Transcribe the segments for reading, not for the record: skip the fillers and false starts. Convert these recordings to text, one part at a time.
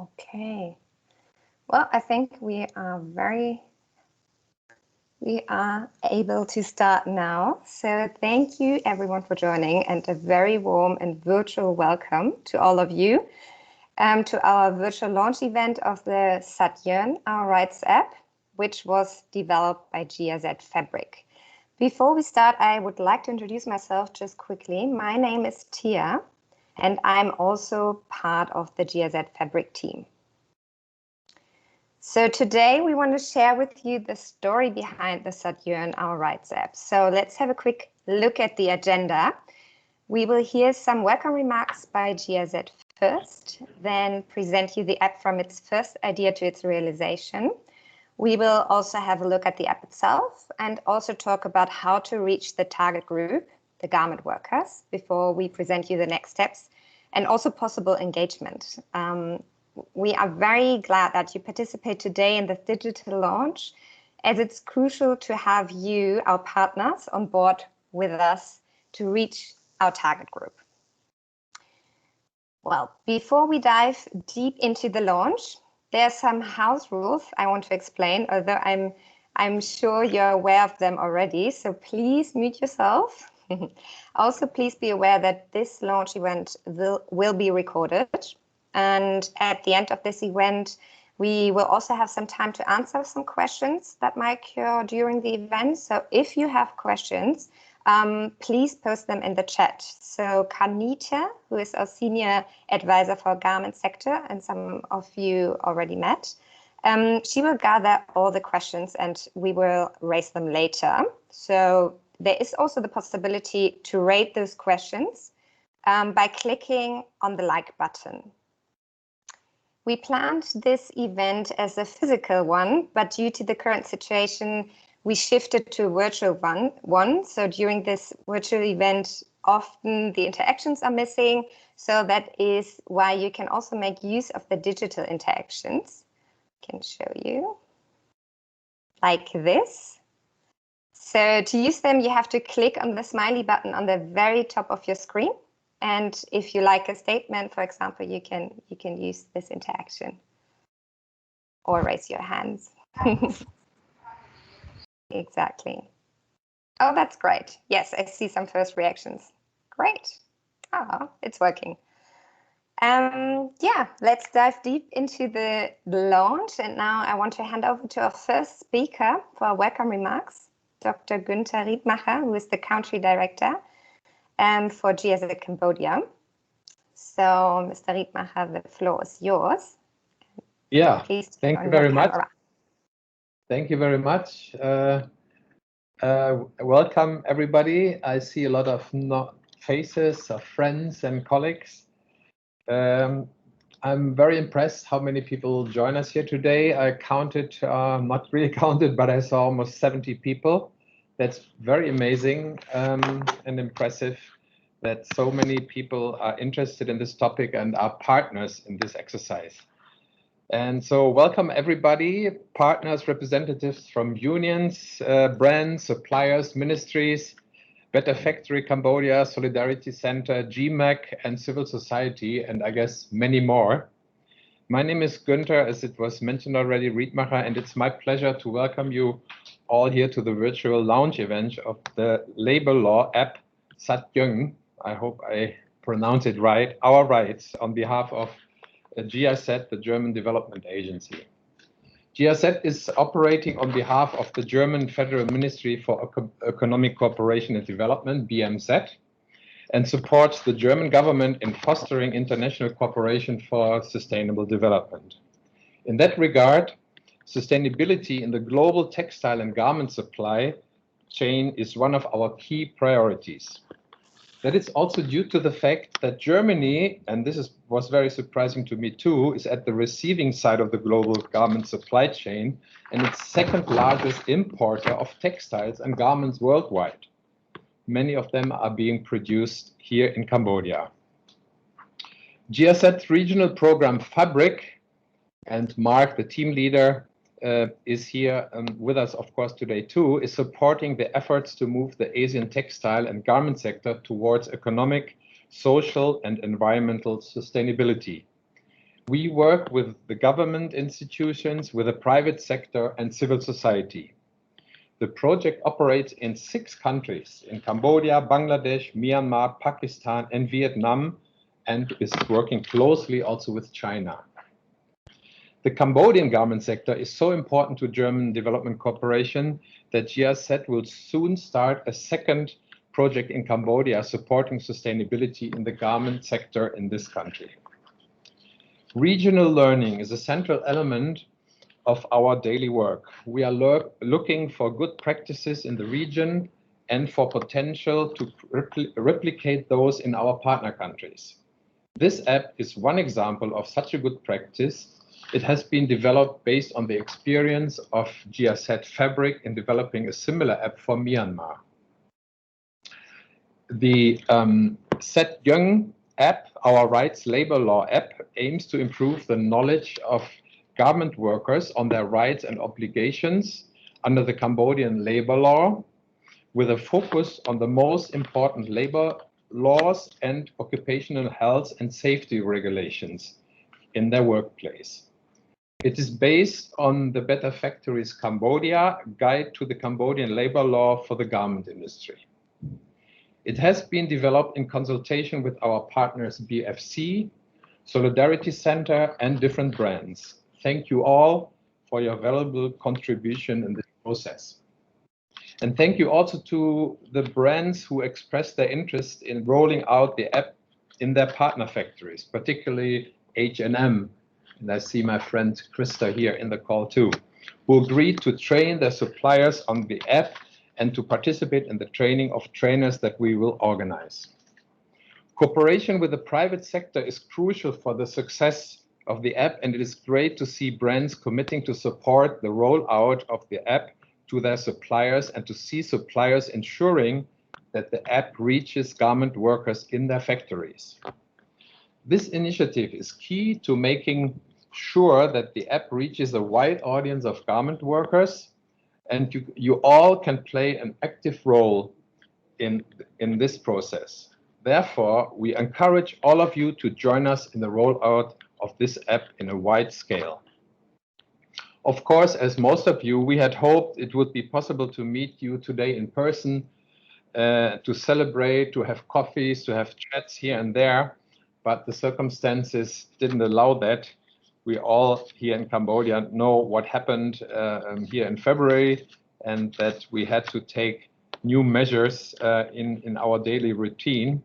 Okay. Well, I think we are able to start now. So thank you everyone for joining, and a very warm and virtual welcome to all of you to our virtual launch event of the Seth Yerng, Our Rights app, which was developed by GIZ FABRIC. Before we start, I would like to introduce myself just quickly. My name is Tia, and I'm also part of the GIZ FABRIC team. So today we want to share with you the story behind the Seth Yerng Our Rights app. So let's have a quick look at the agenda. We will hear some welcome remarks by GIZ first, then present you the app from its first idea to its realization. We will also have a look at the app itself and also talk about how to reach the target group, the garment workers, before we present you the next steps and also possible engagement. We are very glad that you participate today in the digital launch, as it's crucial to have you, our partners, on board with us to reach our target group. Well, before we dive deep into the launch, there are some house rules I want to explain, although I'm sure you're aware of them already, so please mute yourself. Also, please be aware that this launch event will be recorded. And at the end of this event, we will also have some time to answer some questions that might occur during the event. So if you have questions, please post them in the chat. So Kanita, who is our senior advisor for garment sector, and some of you already met, she will gather all the questions and we will raise them later. So there is also the possibility to rate those questions by clicking on the like button. We planned this event as a physical one, but due to the current situation, we shifted to a virtual one. So during this virtual event, often the interactions are missing. So that is why you can also make use of the digital interactions. I can show you like this. So to use them, you have to click on the smiley button on the very top of your screen. And if you like a statement, for example, you can use this interaction or raise your hands. Exactly. Oh, that's great. Yes, I see some first reactions. Great. Oh, it's working. Yeah, let's dive deep into the launch. And now I want to hand over to our first speaker for our welcome remarks, Dr. Günther Riedmacher, who is the country director for GIZ Cambodia. So, Mr. Riedmacher, the floor is yours. Yeah, thank you very much. Thank you very much. Welcome, everybody. I see a lot of faces of friends and colleagues. I'm very impressed how many people join us here today. I counted, not really counted, but I saw almost 70 people. That's very amazing and impressive that so many people are interested in this topic and are partners in this exercise. And so welcome everybody, partners, representatives from unions, brands, suppliers, ministries, Better Factory Cambodia, Solidarity Center, GMAC, and civil society, and I guess many more. My name is Günther, as it was mentioned already, Riedmacher, and it's my pleasure to welcome you all here to the virtual launch event of the labor law app, Seth Yerng. I hope I pronounce it right, Our Rights, on behalf of GIZ, the German Development Agency. GIZ is operating on behalf of the German Federal Ministry for Economic Cooperation and Development, BMZ, and supports the German government in fostering international cooperation for sustainable development. In that regard, sustainability in the global textile and garment supply chain is one of our key priorities. That is also due to the fact that Germany, and this was very surprising to me too, is at the receiving side of the global garment supply chain and its second largest importer of textiles and garments worldwide. Many of them are being produced here in Cambodia. GIZ regional program FABRIC, and Mark, the team leader, is here with us, of course, today too, is supporting the efforts to move the Asian textile and garment sector towards economic, social, and environmental sustainability. We work with the government institutions, with the private sector and civil society. The project operates in 6 countries, in Cambodia, Bangladesh, Myanmar, Pakistan and Vietnam, and is working closely also with China. The Cambodian garment sector is so important to German Development Cooperation that GIZ will soon start a second project in Cambodia supporting sustainability in the garment sector in this country. Regional learning is a central element of our daily work. We are looking for good practices in the region and for potential to replicate those in our partner countries. This app is one example of such a good practice. It has been developed based on the experience of GIZ FABRIC in developing a similar app for Myanmar. The Seth Yerng app, our rights labor law app, aims to improve the knowledge of garment workers on their rights and obligations under the Cambodian labor law, with a focus on the most important labor laws and occupational health and safety regulations in their workplace. It is based on the Better Factories Cambodia Guide to the Cambodian labor law for the garment industry. It has been developed in consultation with our partners BFC, Solidarity Center and different brands. Thank you all for your valuable contribution in this process. And thank you also to the brands who expressed their interest in rolling out the app in their partner factories, particularly H&M. And I see my friend Krista here in the call too, who agreed to train their suppliers on the app and to participate in the training of trainers that we will organize. Cooperation with the private sector is crucial for the success of the app, and it is great to see brands committing to support the rollout of the app to their suppliers and to see suppliers ensuring that the app reaches garment workers in their factories. This initiative is key to making sure that the app reaches a wide audience of garment workers, and you all can play an active role in this process. Therefore, we encourage all of you to join us in the rollout of this app in a wide scale. Of course, as most of you, we had hoped it would be possible to meet you today in person, to celebrate, to have coffees, to have chats here and there, but the circumstances didn't allow that. We all here in Cambodia know what happened here in February, and that we had to take new measures in our daily routine.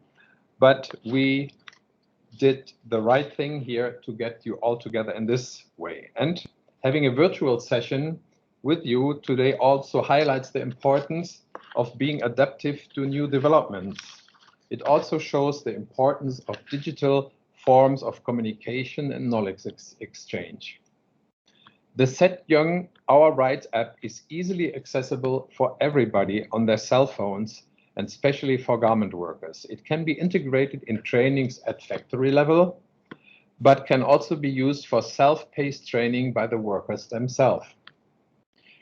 But we did the right thing here to get you all together in this way. And having a virtual session with you today also highlights the importance of being adaptive to new developments. It also shows the importance of digital forms of communication and knowledge exchange. The Seth Yerng Our Rights app is easily accessible for everybody on their cell phones, and especially for garment workers. It can be integrated in trainings at factory level, but can also be used for self-paced training by the workers themselves.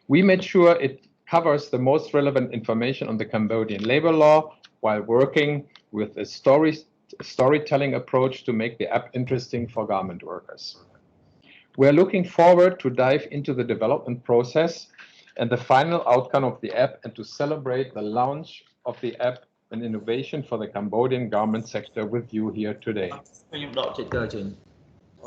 We made sure it covers the most relevant information on the Cambodian labor law while working with a storytelling approach to make the app interesting for garment workers. We're looking forward to dive into the development process and the final outcome of the app, and to celebrate the launch of the app, an innovation for the Cambodian garment sector, with you here today.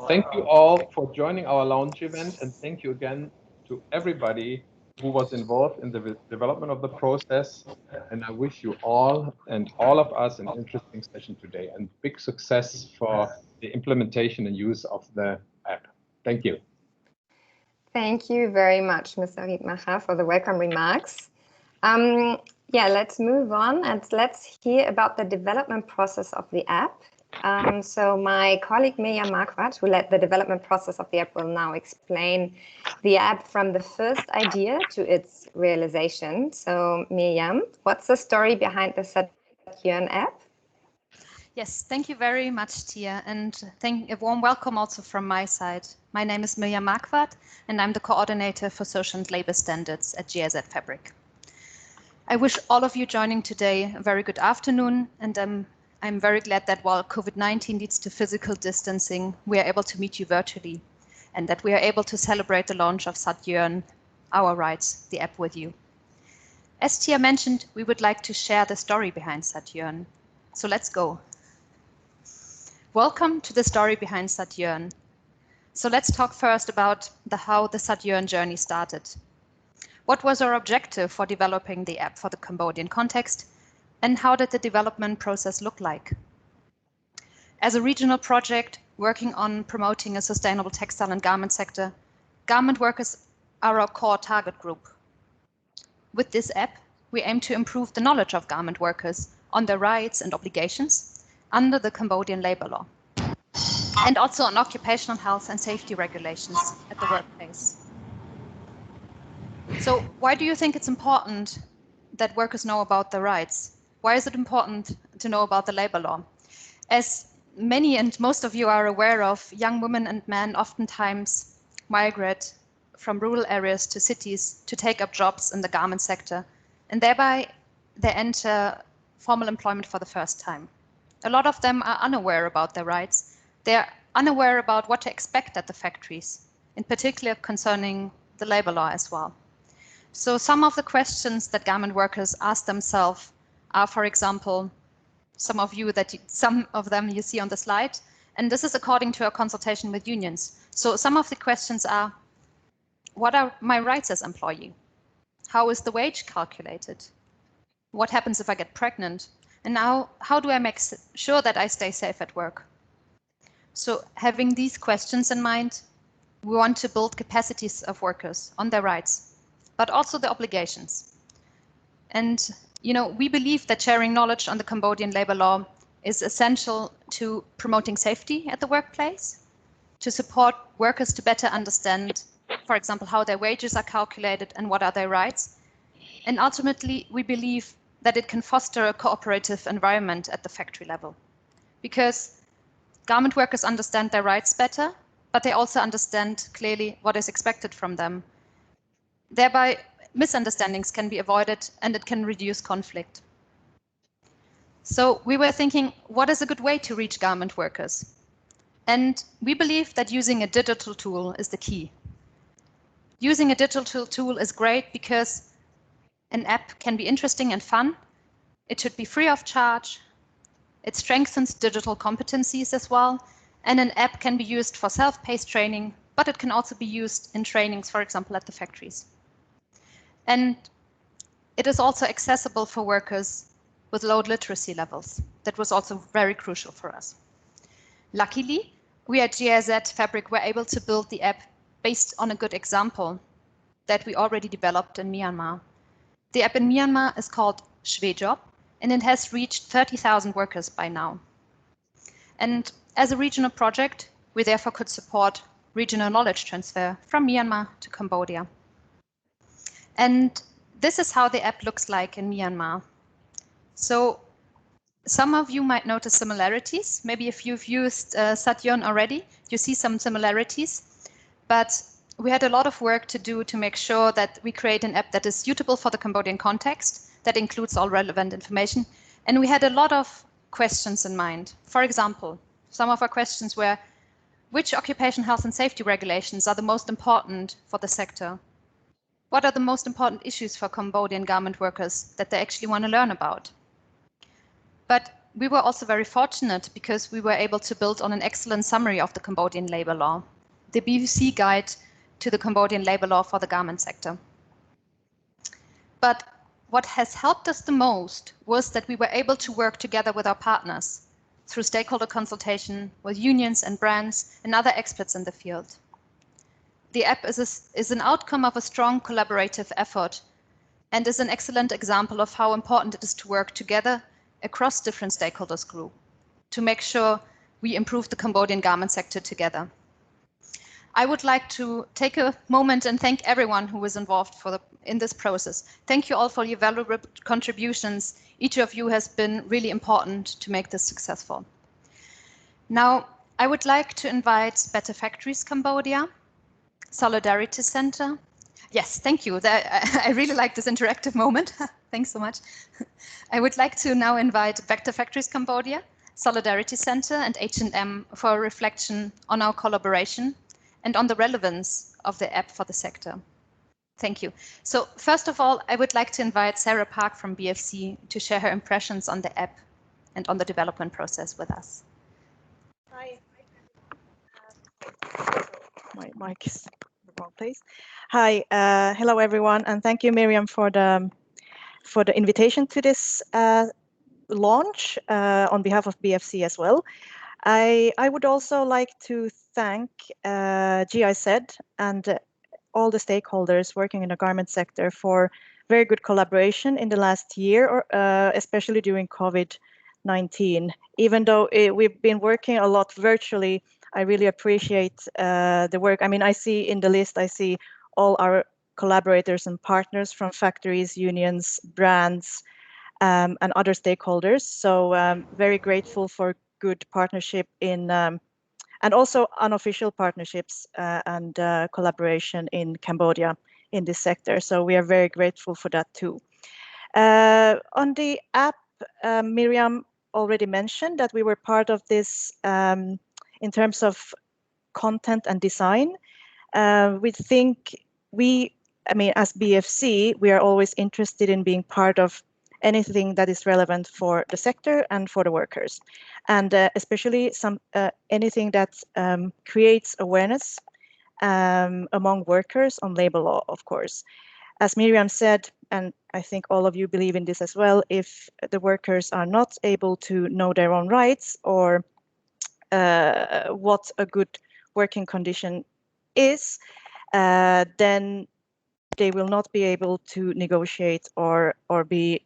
Thank you all for joining our launch event, and thank you again to everybody who was involved in the development of the process. And I wish you all and all of us an interesting session today, and big success for the implementation and use of the app. Thank you. Thank you very much, Mr. Riedmacher, for the welcome remarks. Yeah, let's move on and let's hear about the development process of the app. So my colleague Miriam Marquardt, who led the development process of the app, will now explain the app from the first idea to its realization. So Miriam, what's the story behind the Seth Yerng app? Yes, thank you very much, Tia, and a warm welcome also from my side. My name is Miriam Marquardt, and I'm the coordinator for social and labor standards at GIZ FABRIC. I wish all of you joining today a very good afternoon, and I'm I'm very glad that while COVID-19 leads to physical distancing, we are able to meet you virtually, and that we are able to celebrate the launch of Seth Yerng, Our Rights, the app with you. As Tia mentioned, we would like to share the story behind Seth Yerng. So let's go. Welcome to the story behind Seth Yerng. So let's talk first about how the Seth Yerng journey started. What was our objective for developing the app for the Cambodian context, and how did the development process look like? As a regional project working on promoting a sustainable textile and garment sector, garment workers are our core target group. With this app, we aim to improve the knowledge of garment workers on their rights and obligations under the Cambodian labor law, and also on occupational health and safety regulations at the workplace. So why do you think it's important that workers know about their rights? Why is it important to know about the labor law? As many and most of you are aware of, young women and men oftentimes migrate from rural areas to cities to take up jobs in the garment sector, and thereby they enter formal employment for the first time. A lot of them are unaware about their rights. They're unaware about what to expect at the factories, in particular concerning the labor law as well. So some of the questions that garment workers ask themselves are, for example, some of them you see on the slide, and this is according to a consultation with unions. So some of the questions are, what are my rights as employee? How is the wage calculated? What happens if I get pregnant? And now, how do I make sure that I stay safe at work? So having these questions in mind, we want to build capacities of workers on their rights, but also the obligations. And we believe that sharing knowledge on the Cambodian labor law is essential to promoting safety at the workplace, to support workers to better understand, for example, how their wages are calculated and what are their rights. And ultimately, we believe that it can foster a cooperative environment at the factory level, because garment workers understand their rights better, but they also understand clearly what is expected from them. Thereby, misunderstandings can be avoided and it can reduce conflict. So we were thinking, what is a good way to reach garment workers? And we believe that using a digital tool is the key. Using a digital tool is great because an app can be interesting and fun. It should be free of charge. It strengthens digital competencies as well. And an app can be used for self-paced training, but it can also be used in trainings, for example, at the factories. And it is also accessible for workers with low literacy levels. That was also very crucial for us. Luckily, we at GIZ FABRIC were able to build the app based on a good example that we already developed in Myanmar. The app in Myanmar is called Shwejob, and it has reached 30,000 workers by now. And as a regional project, we therefore could support regional knowledge transfer from Myanmar to Cambodia. And this is how the app looks like in Myanmar. So some of you might notice similarities. Maybe if you've used Seth Yerng already, you see some similarities. But we had a lot of work to do to make sure that we create an app that is suitable for the Cambodian context, that includes all relevant information. And we had a lot of questions in mind. For example, some of our questions were, which occupational health and safety regulations are the most important for the sector? What are the most important issues for Cambodian garment workers that they actually want to learn about? But we were also very fortunate because we were able to build on an excellent summary of the Cambodian labor law, the BBC guide to the Cambodian labor law for the garment sector. But what has helped us the most was that we were able to work together with our partners through stakeholder consultation with unions and brands and other experts in the field. The app is an outcome of a strong collaborative effort and is an excellent example of how important it is to work together across different stakeholders group to make sure we improve the Cambodian garment sector together. I would like to take a moment and thank everyone who was involved in this process. Thank you all for your valuable contributions. Each of you has been really important to make this successful. Now, I would like to invite Better Factories Cambodia, Solidarity Center, Yes, thank you. I really like this interactive moment. Thanks so much. I would like to now invite Vector Factories Cambodia, Solidarity Center, and H&M for a reflection on our collaboration and on the relevance of the app for the sector. Thank you. So first of all, I would like to invite Sarah Park from BFC to share her impressions on the app and on the development process with us. Hi. My mic is in the wrong place. Hi, hello everyone, and thank you, Miriam, for the invitation to this launch on behalf of BFC as well. I would also like to thank GIZ and all the stakeholders working in the garment sector for very good collaboration in the last year, or especially during COVID-19. Even though we've been working a lot virtually, I really appreciate the work. I mean, I see in the list, I see all our collaborators and partners from factories, unions, brands, and other stakeholders. So very grateful for good partnership in and also unofficial partnerships and collaboration in Cambodia in this sector. So we are very grateful for that too. On the app, Miriam already mentioned that we were part of this in terms of content and design. We think I mean, as BFC, we are always interested in being part of anything that is relevant for the sector and for the workers, and especially anything that creates awareness among workers on labor law, of course. As Miriam said, and I think all of you believe in this as well, if the workers are not able to know their own rights or what a good working condition is, then they will not be able to negotiate or be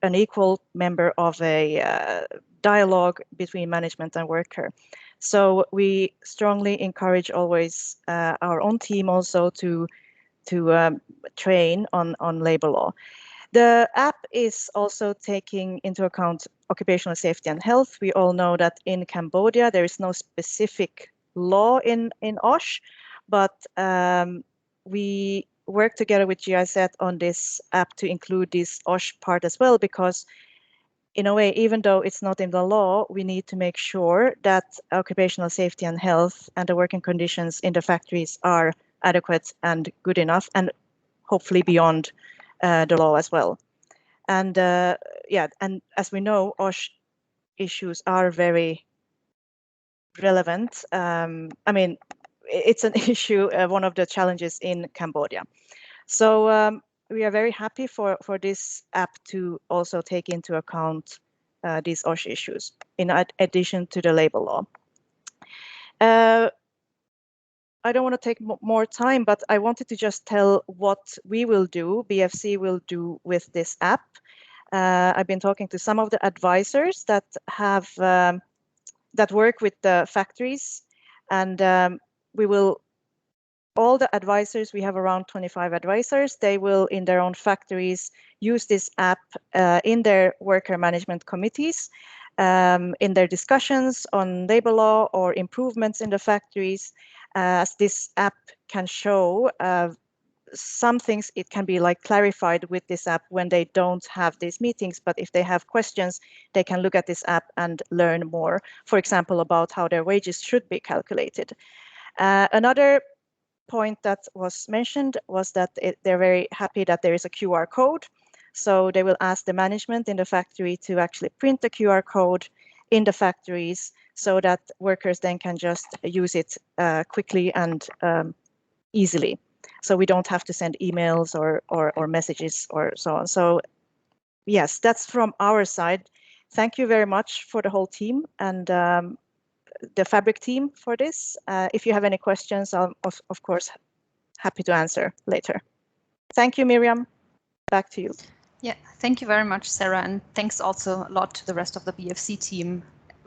an equal member of a dialogue between management and worker. So we strongly encourage always our own team also to train on labor law. The app is also taking into account occupational safety and health. We all know that in Cambodia there is no specific law in OSH, but we work together with GIZ on this app to include this OSH part as well, because in a way, even though it's not in the law, we need to make sure that occupational safety and health and the working conditions in the factories are adequate and good enough, and hopefully beyond the law as well. And yeah, and as we know, OSH issues are very relevant. I mean, it's an issue, one of the challenges in Cambodia. So we are very happy for this app to also take into account these OSH issues in addition to the labor law. I don't want to take more time, but I wanted to just tell what we will do, BFC will do with this app. I've been talking to some of the advisors that have that work with the factories, and all the advisors, we have around 25 advisors, they will in their own factories use this app in their worker management committees, in their discussions on labor law or improvements in the factories, as this app can show some things. It can be like clarified with this app when they don't have these meetings, but if they have questions, they can look at this app and learn more, for example, about how their wages should be calculated. Another point that was mentioned was that they're very happy that there is a QR code. So they will ask the management in the factory to actually print the QR code in the factories so that workers then can just use it quickly and easily. So we don't have to send emails or messages or so on. So yes, that's from our side. Thank you very much for the whole team and the Fabric team for this. If you have any questions, I'm of course happy to answer later. Thank you, Miriam. Back to you. Yeah, thank you very much, Sarah, and thanks also a lot to the rest of the BFC team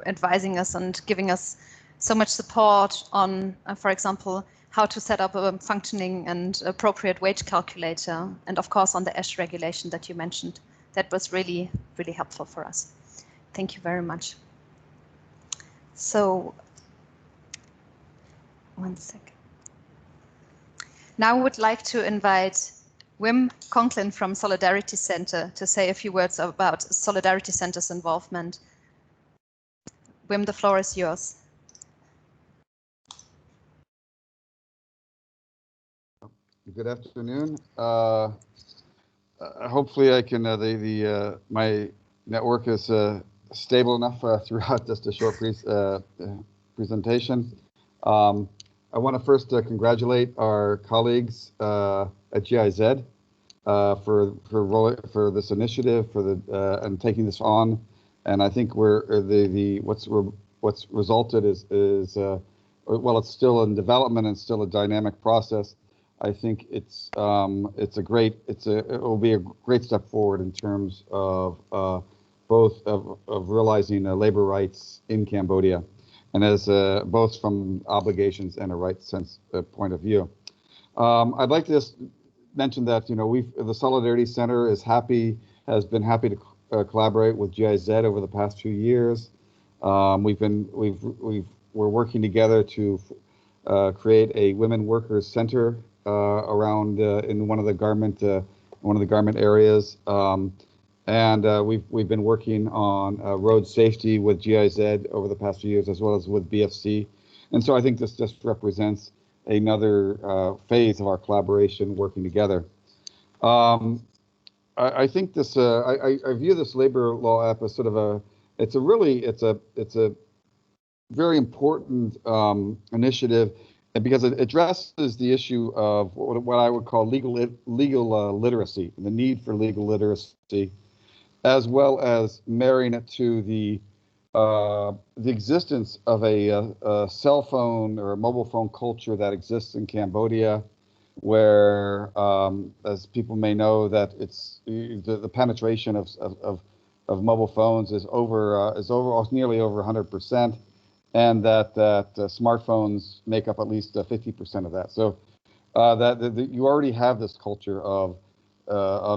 advising us and giving us so much support on, for example, how to set up a functioning and appropriate wage calculator, and of course on the OSH regulation that you mentioned. That was really, really helpful for us. Thank you very much. So, one second. Now I would like to invite Wim Conklin from Solidarity Center to say a few words about Solidarity Center's involvement. Wim, the floor is yours. Good afternoon. Hopefully I can, my network is stable enough throughout just a short presentation. I want to first congratulate our colleagues at GIZ for this initiative, and taking this on. And I think what's resulted is well, it's still in development and still a dynamic process. I think it will be a great step forward in terms of both of realizing labor rights in Cambodia, and as both from obligations and a right sense point of view. I'd like to just mention that the Solidarity Center has been happy to collaborate with GIZ over the past few years. We're working together to create a women workers center around in one of the garment areas, and we've been working on road safety with GIZ over the past few years, as well as with BFC. And so I think this just represents another phase of our collaboration working together. I think this I view this labor law app as sort of it's a very important initiative, because it addresses the issue of what I would call legal literacy, the need for legal literacy, as well as marrying it to the existence of a cell phone or a mobile phone culture that exists in Cambodia, where, as people may know, that it's the penetration of mobile phones is nearly over 100%. And that smartphones make up at least 50% of that. So you already have this culture of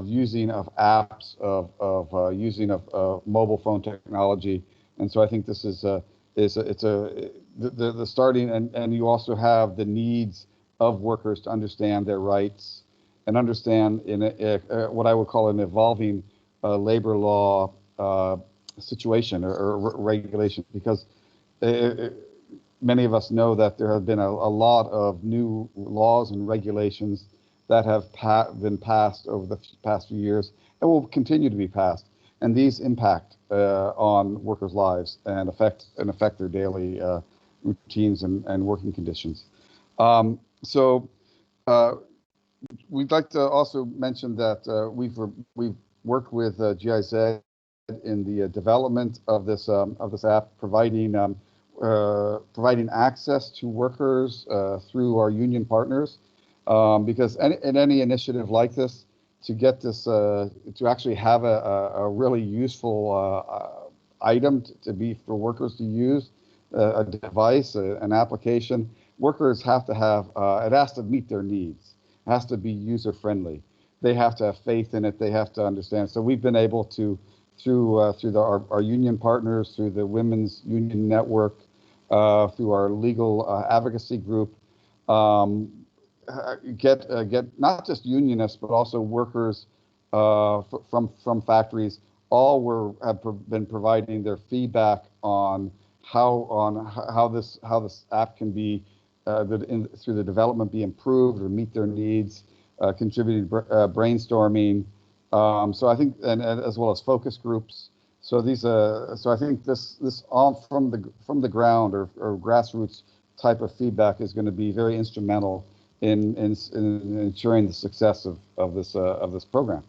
using of apps, of using of mobile phone technology, and so I think this is the starting, and you also have the needs of workers to understand their rights and understand in what I would call an evolving labor law situation or regulation, because many of us know that there have been a lot of new laws and regulations that have been passed over the past few years and will continue to be passed, and these impact on workers' lives and affect their daily routines and working conditions. So we'd like to also mention that we've worked with GIZ in the development of this app, providing access to workers through our union partners, because in any initiative like this, to get this to actually have a really useful item for workers to use, a device, an application, workers have to have it has to meet their needs. It has to be user friendly. They have to have faith in it. They have to understand. So we've been able to, through our union partners, through the Women's Union Network, through our legal advocacy group, get not just unionists but also workers from factories. All have been providing their feedback on how this app can be through the development be improved or meet their needs, contributing brainstorming. So I think, and as well as focus groups. So these, so I think this all from the ground or grassroots type of feedback is going to be very instrumental in ensuring the success of this program.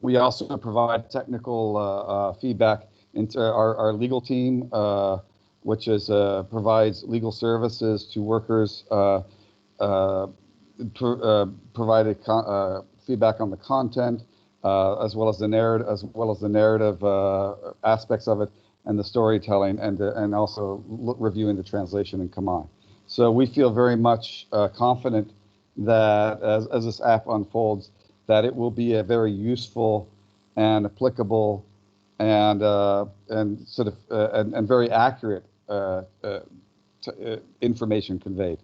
We also provide technical feedback into our legal team, which provides legal services to workers, provided feedback on the content, as well as the narrative aspects of it, and the storytelling, and also reviewing the translation in Khmer. So we feel very much confident that as this app unfolds, that it will be a very useful and applicable and sort of and very accurate information conveyed.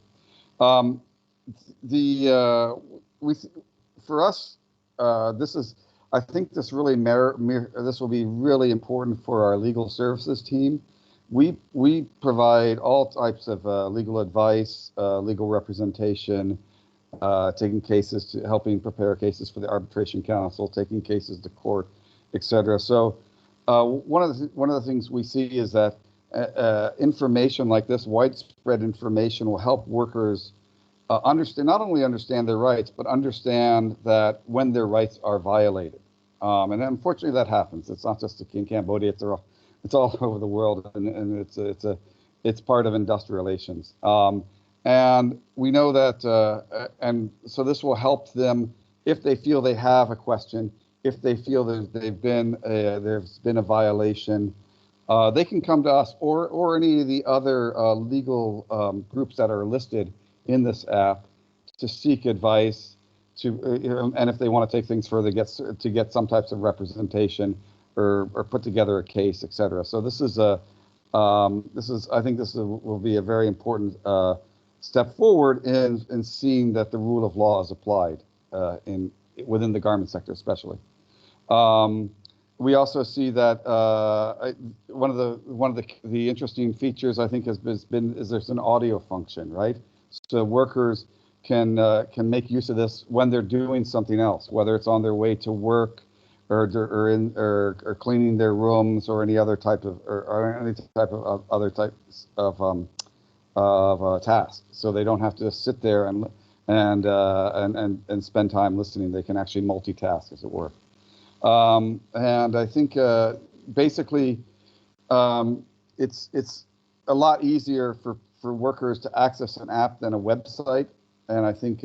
For us, I think this really this will be really important for our legal services team. We provide all types of legal advice, legal representation, taking cases helping prepare cases for the arbitration council, taking cases to court, etc. So one of the things we see is that information like this, widespread information, will help workers not only understand their rights, but understand that when their rights are violated. And unfortunately, that happens. It's not just in Cambodia; it's all over the world, and it's part of industrial relations. And we know that, and so this will help them if they feel they have a question, if they feel that there's been a violation. They can come to us or any of the other legal groups that are listed in this app to seek advice, and if they want to take things further, to get some types of representation or put together a case, etc. So I think this will be a very important step forward in seeing that the rule of law is applied within the garment sector, especially. We also see that one of the interesting features I think is there's an audio function, right? So workers can make use of this when they're doing something else, whether it's on their way to work or cleaning their rooms or any other type of other types of tasks. So they don't have to sit there and spend time listening. They can actually multitask, as it were. And I think basically it's a lot easier for workers to access an app than a website. And I think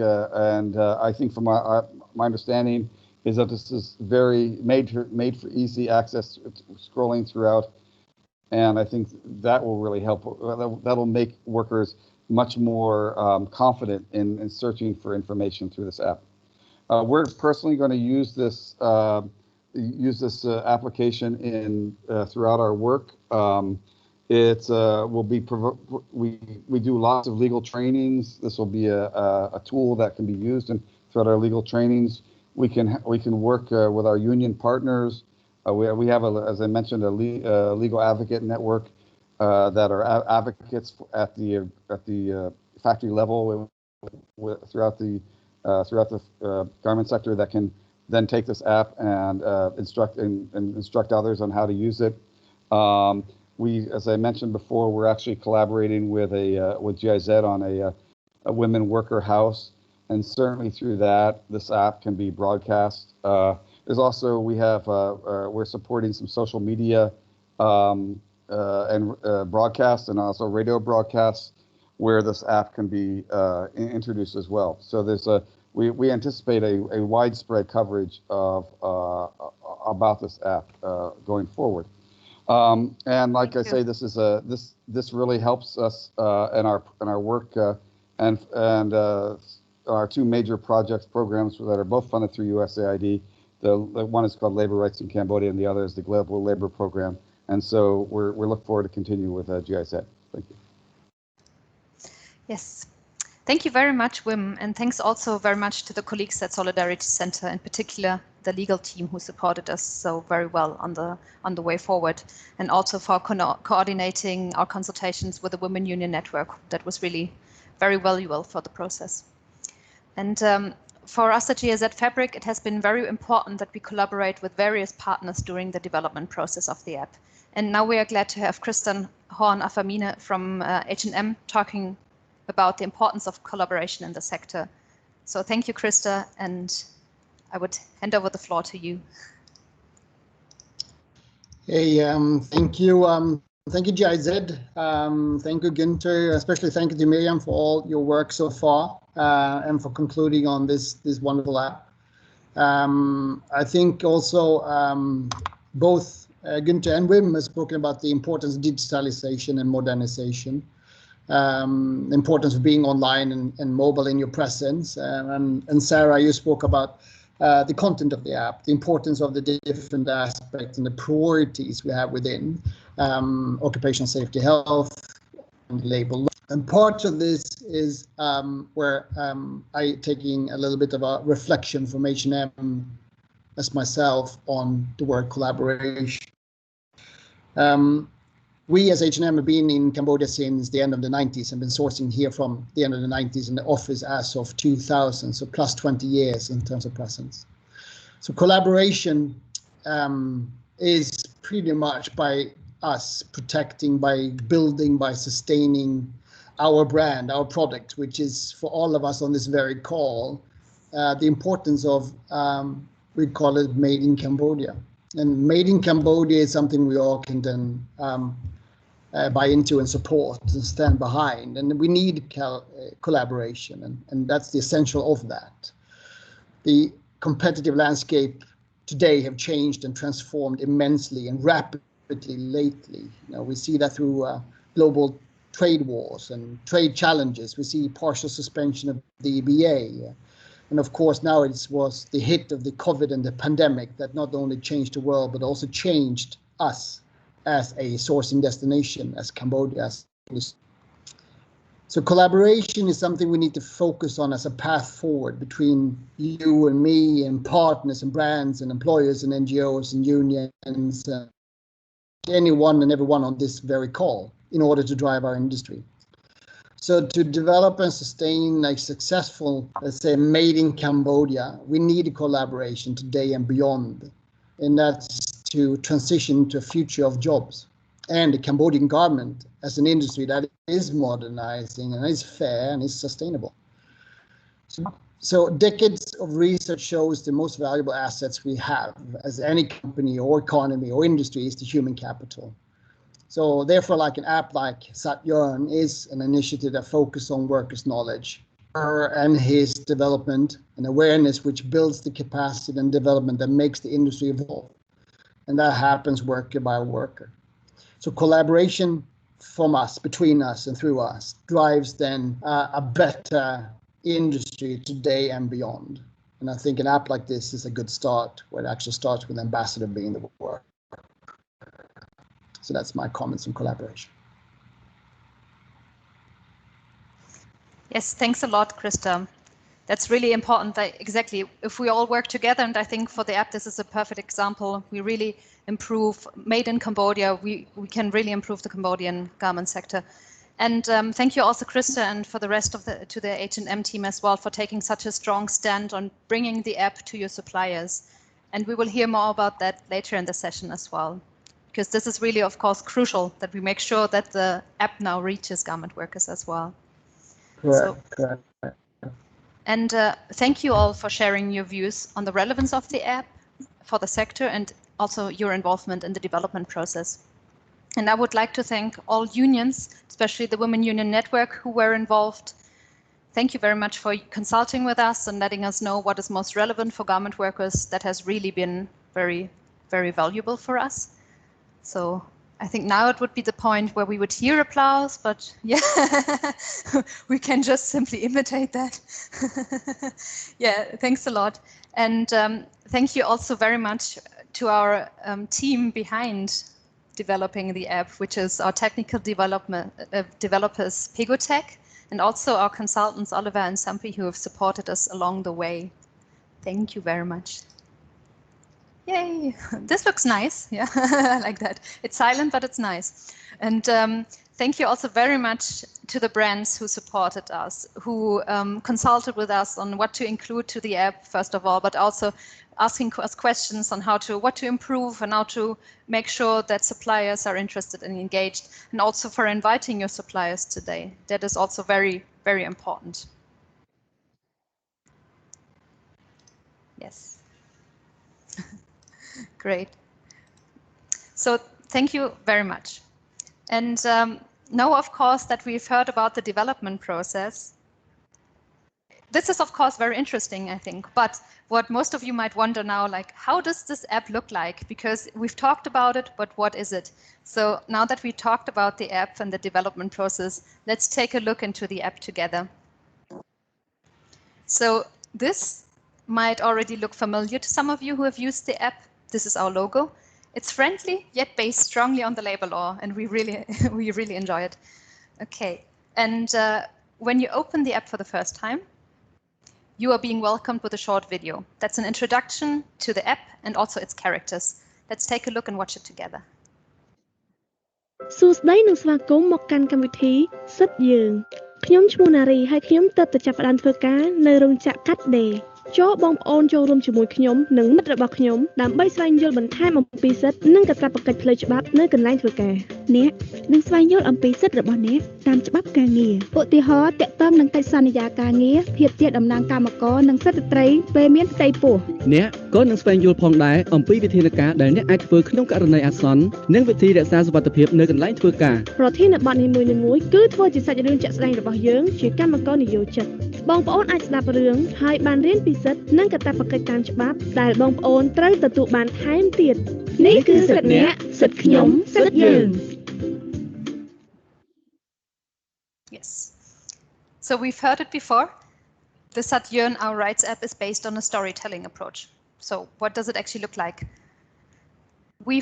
from my understanding is that this is very made for easy access, scrolling throughout. And I think that will really help. That'll make workers much more confident in searching for information through this app. We're personally going to use this application throughout our work. We do lots of legal trainings. This will be a tool that can be used throughout our legal trainings. We can work with our union partners. We have, as I mentioned, a legal advocate network that are advocates at the factory level throughout the garment sector that can then take this app and instruct others on how to use it. As I mentioned before, we're actually collaborating with GIZ on a women worker house, and certainly through that, this app can be broadcast. There's also we're supporting some social media and broadcasts, and also radio broadcasts where this app can be introduced as well. So there's we anticipate a widespread coverage about this app going forward. And like I say, this really helps us in our work and our two major programs that are both funded through USAID. The one is called Labor Rights in Cambodia, and the other is the Global Labor Program. And so we're looking forward to continue with GIZ. Thank you. Yes. Thank you very much, Wim, and thanks also very much to the colleagues at Solidarity Center, in particular the legal team who supported us so very well on the way forward, and also for coordinating our consultations with the Women Union Network. That was really very valuable for the process. And for us at GIZ FABRIC, it has been very important that we collaborate with various partners during the development process of the app. And now we are glad to have Kristen Horn-Afamine from H&M talking about the importance of collaboration in the sector. So thank you, Krista, and I would hand over the floor to you. Hey, thank you. Thank you, GIZ. Thank you, Günther. Especially thank you to Miriam for all your work so far and for concluding on this wonderful app. I think also both Günther and Wim have spoken about the importance of digitalization and modernization. The importance of being online and mobile in your presence. And Sarah, you spoke about the content of the app, the importance of the different aspects and the priorities we have within occupational safety, health, and labor. And part of this is where I taking a little bit of a reflection from H&M as myself on the word collaboration. We as H&M have been in Cambodia since the end of the 90s and been sourcing here from the end of the 90s in the office as of 2000, so plus 20 years in terms of presence. So collaboration is pretty much by us protecting, by building, by sustaining our brand, our product, which is for all of us on this very call, the importance of, we call it Made in Cambodia. And Made in Cambodia is something we all can then buy into and support and stand behind. And we need collaboration, and that's the essential of that. The competitive landscape today have changed and transformed immensely and rapidly lately. You know, we see that through global trade wars and trade challenges. We see partial suspension of the EBA. And of course, now it was the hit of the COVID and the pandemic that not only changed the world, but also changed us as a sourcing destination, as Cambodia. So collaboration is something we need to focus on as a path forward between you and me and partners and brands and employers and NGOs and unions, anyone and everyone on this very call in order to drive our industry. So to develop and sustain a successful, let's say, Made in Cambodia, we need a collaboration today and beyond. And that's to transition to a future of jobs and the Cambodian government as an industry that is modernizing and is fair and is sustainable. So decades of research shows the most valuable assets we have as any company or economy or industry is the human capital. So therefore, like an app like Seth Yerng is an initiative that focuses on workers' knowledge and his development and awareness, which builds the capacity and development that makes the industry evolve. And that happens worker by worker. So collaboration from us, between us and through us, drives then a better industry today and beyond. And I think an app like this is a good start, where it actually starts with ambassador being the word. So that's my comments on collaboration. Yes, thanks a lot, Krista. That's really important. Exactly. If we all work together, and I think for the app, this is a perfect example. We really improve Made in Cambodia. We can really improve the Cambodian garment sector. And thank you also, Krista, and for the rest of the H&M team as well, for taking such a strong stand on bringing the app to your suppliers. And we will hear more about that later in the session as well, because this is really, of course, crucial that we make sure that the app now reaches garment workers as well. Correct. And thank you all for sharing your views on the relevance of the app for the sector and also your involvement in the development process. And I would like to thank all unions, especially the Women Union Network, who were involved. Thank you very much for consulting with us and letting us know what is most relevant for garment workers. That has really been very, very valuable for us. So I think now it would be the point where we would hear applause, but yeah, we can just simply imitate that. Yeah, thanks a lot. And thank you also very much to our team behind developing the app, which is our technical developers, Pegotech, and also our consultants, Oliver and Sampi, who have supported us along the way. Thank you very much. Yay, this looks nice. Yeah, I like that. It's silent, but it's nice. And thank you also very much to the brands who supported us, who consulted with us on what to include to the app, first of all, but also asking us questions on what to improve and how to make sure that suppliers are interested and engaged, and also for inviting your suppliers today. That is also very, very important. Yes. Great. So thank you very much. And now, of course, that we've heard about the development process, this is, of course, very interesting, I think. But what most of you might wonder now, like, how does this app look like? Because we've talked about it, but what is it? So now that we talked about the app and the development process, let's take a look into the app together. So this might already look familiar to some of you who have used the app. This is our logo. It's friendly, yet based strongly on the labor law, and we really enjoy it. Okay, And when you open the app for the first time, you are being welcomed with a short video. That's an introduction to the app and also its characters. Let's take a look and watch it together. សួស្តីនិងស្វាគមន៍មកកាន់កម្មវិធីសិទ្ធិយើង ខ្ញុំឈ្មោះណារីហើយខ្ញុំទើបតែចាប់ផ្ដើមធ្វើការនៅរោងចក្រកាត់ដេរ ចូលបងប្អូនចូលរួមជាមួយខ្ញុំនិងមិត្តរបស់ខ្ញុំដើម្បីស្វែងយល់បន្ថែមអំពីសិទ្ធិនិងកាតព្វកិច្ចផ្លូវច្បាប់នៅកន្លែងធ្វើការអ្នកនឹងស្វែងយល់អំពីសិទ្ធិរបស់អ្នកតាមច្បាប់ការងារឧទាហរណ៍ទាក់ទងនឹងកិច្ចសន្យាការងារភាពជាតំណាងកម្មករនិងសិទ្ធិស្ត្រីពេលមានផ្ទៃពោះអ្នកក៏នឹងស្វែងយល់ផងដែរអំពីវិធានការដែលអ្នកអាចធ្វើក្នុងករណីអាសន្ននិងវិធីរក្សាសុវត្ថិភាពនៅកន្លែងធ្វើការប្រធានបទនីមួយៗគឺធ្វើជាសាច់រឿងជាក់ស្ដែងរបស់យើងជាកម្មករនិយោជិតបងប្អូនអាចស្ដាប់រឿងហើយបានរៀនពីសិទ្ធិនិងកាតព្វកិច្ចតាមច្បាប់ដែលបងប្អូនត្រូវទទួលបានថែមទៀតនេះគឺសិទ្ធិអ្នកសិទ្ធិខ្ញុំសិទ្ធិយើង Yes. So we've heard it before. The Seth Yerng Our Rights app is based on a storytelling approach. So what does it actually look like? We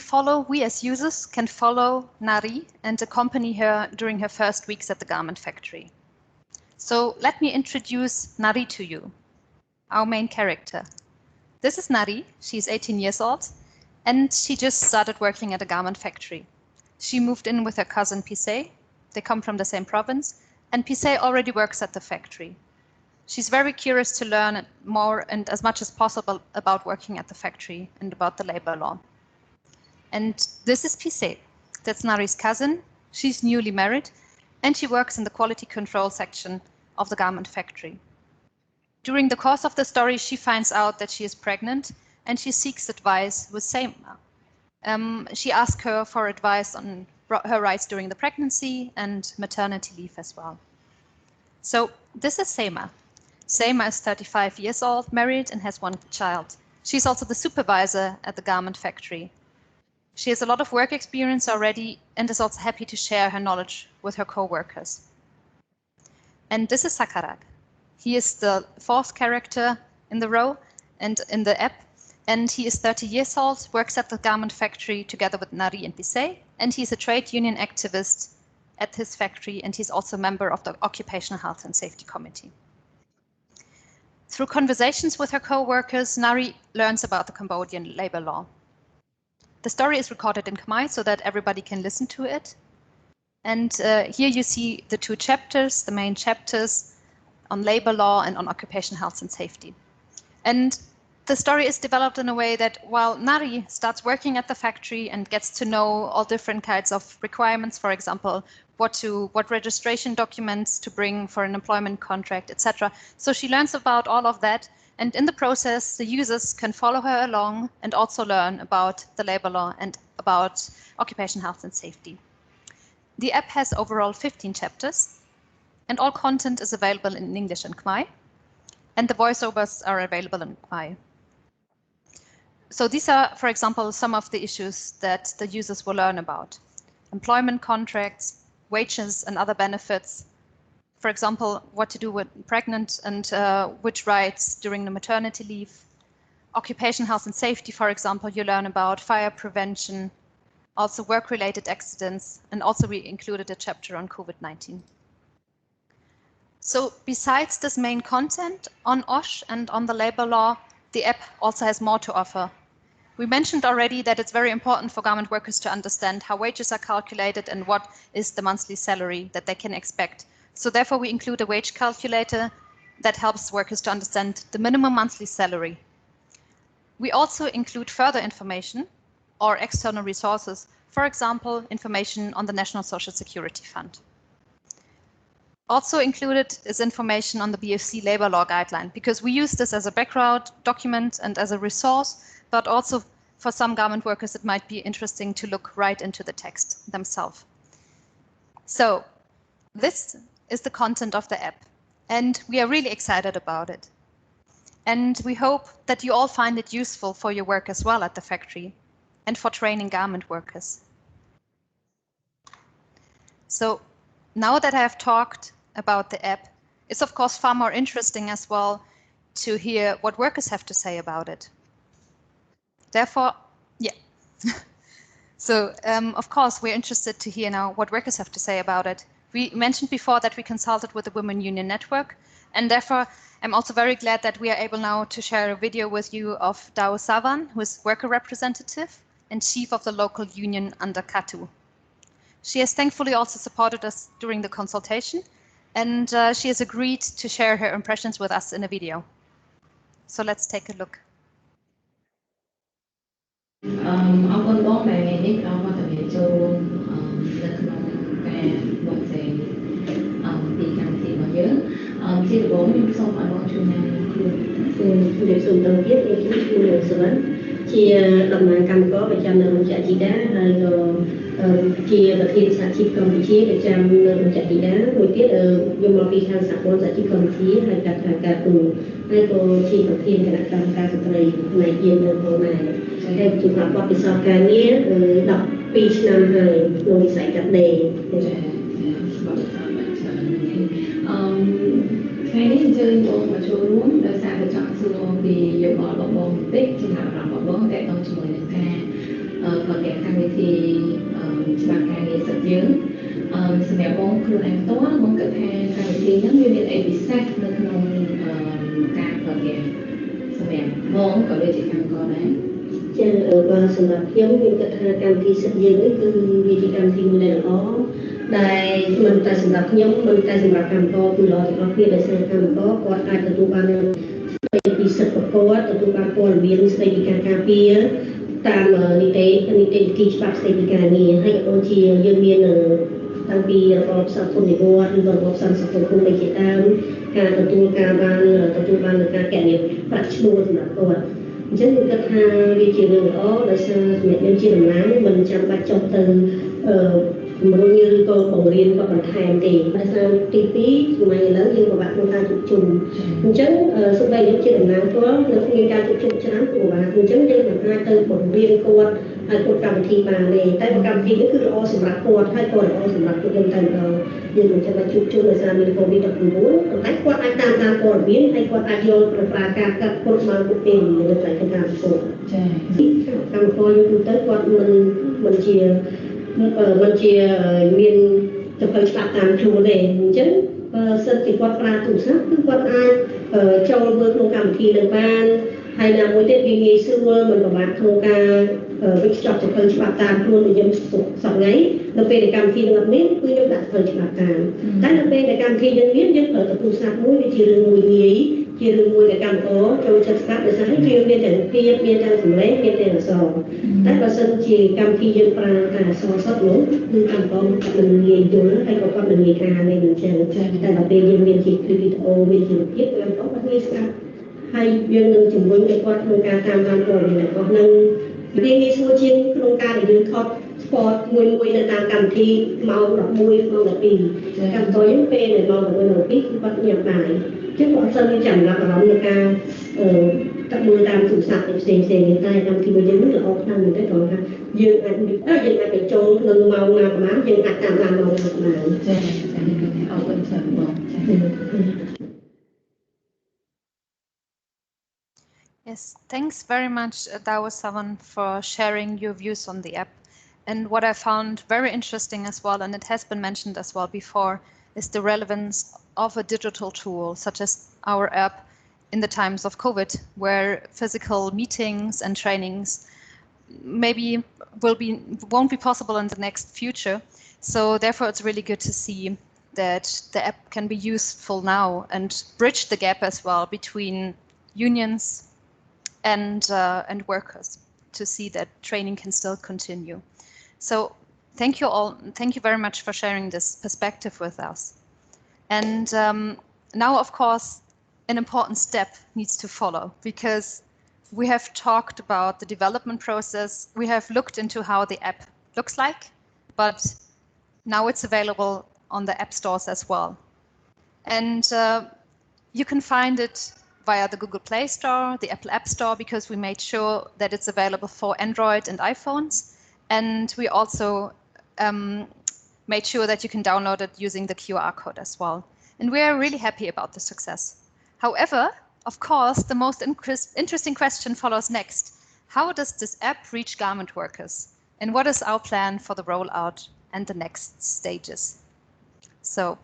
as users can follow Nari and accompany her during her first weeks at the garment factory. So let me introduce Nari to you, our main character. This is Nari. She's 18 years old and she just started working at a garment factory. She moved in with her cousin Pisay. They come from the same province and Pisay already works at the factory. She's very curious to learn more and as much as possible about working at the factory and about the labor law. And this is Pisay. That's Nari's cousin. She's newly married and she works in the quality control section of the garment factory. During the course of the story, she finds out that she is pregnant and she seeks advice with Seima. She asks her for advice on her rights during the pregnancy and maternity leave as well. So this is Seima. Seima is 35 years old, married and has one child. She's also the supervisor at the garment factory. She has a lot of work experience already and is also happy to share her knowledge with her co-workers. And this is Sakarag. He is the fourth character in the row and in the app. And he is 30 years old, works at the garment factory together with Nari and Pisay. And he's a trade union activist at his factory. And he's also a member of the Occupational Health and Safety Committee. Through conversations with her co-workers, Nari learns about the Cambodian labor law. The story is recorded in Khmer so that everybody can listen to it. And here you see the two chapters, the main chapters on labor law and on occupational health and safety. And the story is developed in a way that while Nari starts working at the factory and gets to know all different kinds of requirements, for example, what registration documents to bring for an employment contract, etc. So she learns about all of that. And in the process, the users can follow her along and also learn about the labor law and about occupational health and safety. The app has overall 15 chapters, and all content is available in English and Khmer, and the voiceovers are available in Khmer. So these are, for example, some of the issues that the users will learn about. Employment contracts, wages and other benefits. For example, what to do with pregnant and which rights during the maternity leave. Occupational health and safety, for example, you learn about fire prevention, also work-related accidents, and also we included a chapter on COVID-19. So besides this main content on OSH and on the labor law, the app also has more to offer. We mentioned already that it's very important for garment workers to understand how wages are calculated and what is the monthly salary that they can expect. So therefore, we include a wage calculator that helps workers to understand the minimum monthly salary. We also include further information or external resources, for example, information on the National Social Security Fund. Also included is information on the BFC labor law guideline, because we use this as a background document and as a resource, but also for some garment workers, it might be interesting to look right into the text themselves. So this is the content of the app, and we are really excited about it. And we hope that you all find it useful for your work as well at the factory and for training garment workers. So now that I have talked about the app, it's of course far more interesting as well to hear what workers have to say about it. Therefore, yeah. So of course we're interested to hear now what workers have to say about it. We mentioned before that we consulted with the Women Union Network, and therefore I'm also very glad that we are able now to share a video with you of Dao Savan, who is worker representative and chief of the local union under Katu. She has thankfully also supported us during the consultation, and she has agreed to share her impressions with us in a video. So let's take a look. អរគុណបងដែលថ្ងៃនេះផ្ដល់វត្តមានចូលរួមនៅក្នុងការបង្ហាញពីកម្មវិធីរបស់យើងជាដំបូងខ្ញុំសូមអនុញ្ញាតជួយណាខ្លួនសូមតើទៀតខ្ញុំជួយសវណ្ណជាតំណាងកម្មករប្រចាំនៅរោងចក្រជីដាហើយក៏ជាប្រធានសហជីពកម្ពុជាប្រចាំនៅរោងចក្រជីដាមួយទៀតខ្ញុំមកពីខាងសហព័ន្ធសហជីពកម្ពុជាហើយកាត់ខាងការទូហើយក៏ជាប្រធានគណៈកម្មការស្ត្រីផ្នែកយានយន្តផងដែរហើយជួបបទពិសោធន៍ការងារ12ឆ្នាំហើយក្នុងវិស័យកាត់ដេរថ្ងៃនេះអញ្ជើញបងមកចូលរួមដោយសារតែចង់សួរពីយោបល់របស់បងបន្តិចចំណាប់អារម្មណ៍របស់បងតែต้องជាមួយនឹងការប្រកែកកម្មវិធីច្បាប់ការងារសិទ្ធិយើងសម្រាប់បងខ្លួនឯងផ្ទាល់បងគិតថាកម្មវិធីហ្នឹងវាមានអីពិសេសនៅក្នុងការប្រកែកសម្រាប់បងក៏ដូចជាកម្មករដែរចាបើសម្រាប់ខ្ញុំគិតថាកម្មវិធីសិទ្ធិយើងនេះគឺវាជាកម្មវិធីមួយដែលល្អដែលមិនតែសម្រាប់ខ្ញុំមិនតែសម្រាប់កម្មករគឺល្អទាំងអស់គ្នាដែលកម្មករគាត់អាចទទួលបានស្ដីពីសិទ្ធិប្រកបទទួលបានព័ត៌មានស្ដីពីការការពារតាមនីតិវិធីច្បាប់ស្ដីពីការងារហើយក៏ដូចជាយើងមានតាំងពីរបបសង្គមនិវត្តន៍ឬរបបសង្គមនៃជាដើមការទទួលបាននៅការកណិតប្រាក់ឈ្នួលសម្រាប់គាត់អញ្ចឹងខ្ញុំគិតថាវាជារឿងល្អដោយសារសម្រាប់យើងជាតំណាងមិនចាំបាច់ចុះទៅជំរុញឬក៏បង្រៀនគាត់បន្ថែមទេដោយសារទី2សម័យឥឡូវយើងពិបាកក្នុងការជួបជុំអញ្ចឹងសូម្បីយើងជាតំណាងផ្ទាល់នៅក្នុងការជួបជុំច្រើនពិបាកអញ្ចឹងយើងមិនអាចទៅបង្រៀនគាត់ហើយគាត់កម្មវិធីបានទេតែកម្មវិធីនេះគឺល្អសម្រាប់គាត់ហើយក៏ល្អសម្រាប់ពួកយើងតែម្ដងយើងមិនចាំបាច់ជួបជុំដោយសារមាន COVID-19 ប៉ុន្តែគាត់អាចតាមព័ត៌មានហើយគាត់អាចយកប្រការការកាត់គាត់បានពួកគេនៅតែក្នុងការប្រកួតចា៎កម្មករយើងទៅគាត់មិនជាមានទៅផ្លូវច្បាប់តាមខ្លួនទេអញ្ចឹងបើសិនជាគាត់ប្រើទូរស័ព្ទគឺគាត់អាចចូលមើលក្នុងកម្មវិធីនឹងបានហើយណាមួយទៀតវាងាយស្រួលមិនពិបាកក្នុងការវិច្ឆ័យទៅផ្លូវច្បាប់តាមខ្លួនដូចយើងសប្ងៃនៅពេលដែលកម្មវិធីនឹងអត់មានគឺយើងដាក់ផ្លូវច្បាប់តាមតែនៅពេលដែលកម្មវិធីយើងមានយើងប្រើទូរស័ព្ទមួយវាជារឿងមួយងាយជារឿងមួយដែលកម្មករចូលចិត្តស្ដាប់ដោយសារវាមានទាំងភាពមានទាំងសម្លេងមានទាំងអក្សរតែបើសិនជាកម្មវិធីយើងប្រើតែអក្សរសុទ្ធនោះគឺកម្មករមិនងាយយល់ហើយក៏គាត់មិនងាយអានទេអញ្ចឹងតែដល់ពេលយើងមានជាគ្លីបវីដេអូមានជាភាពកម្មករគាត់ងាយស្ដាប់ហើយយើងនឹងជំរុញឲ្យគាត់ក្នុងការតាមដានព័ត៌មានរបស់នឹងវាងាយស្រួលជាងក្នុងការដែលយើងថត sport មួយនៅតាមកម្មវិធីម៉ោង11ម៉ោង12កម្មករយើងពេលនៅម៉ោង11ម៉ោង12គឺគាត់ញ៉ាំបាយចឹងគាត់អត់មានចំណាប់អារម្មណ៍នឹងការតាមមើលតាមទូរស័ព្ទផ្សេងៗតែកម្មវិធីរបស់យើងនឹងល្អខ្លាំងមែនទេគាត់ថាយើងអាចបញ្ចូលក្នុងម៉ោងណាប្រហែលយើងអាចតាមដានម៉ោងណាប្រហែលចា៎អរគុណច្រើនបងចា៎Yes, thanks very much, Dao Savan, for sharing your views on the app. And what I found very interesting as well, and it has been mentioned as well before, is the relevance of a digital tool such as our app in the times of COVID, where physical meetings and trainings maybe won't be possible in the next future. So therefore, it's really good to see that the app can be useful now and bridge the gap as well between unions and workers to see that training can still continue. So thank you all. Thank you very much for sharing this perspective with us. And now, of course, an important step needs to follow because we have talked about the development process. We have looked into how the app looks like, but now it's available on the app stores as well. And you can find it via the Google Play Store, the Apple App Store, because we made sure that it's available for Android and iPhones. And we also made sure that you can download it using the QR code as well. And we are really happy about the success. However, of course, the most interesting question follows next. How does this app reach garment workers? And what is our plan for the rollout and the next stages? So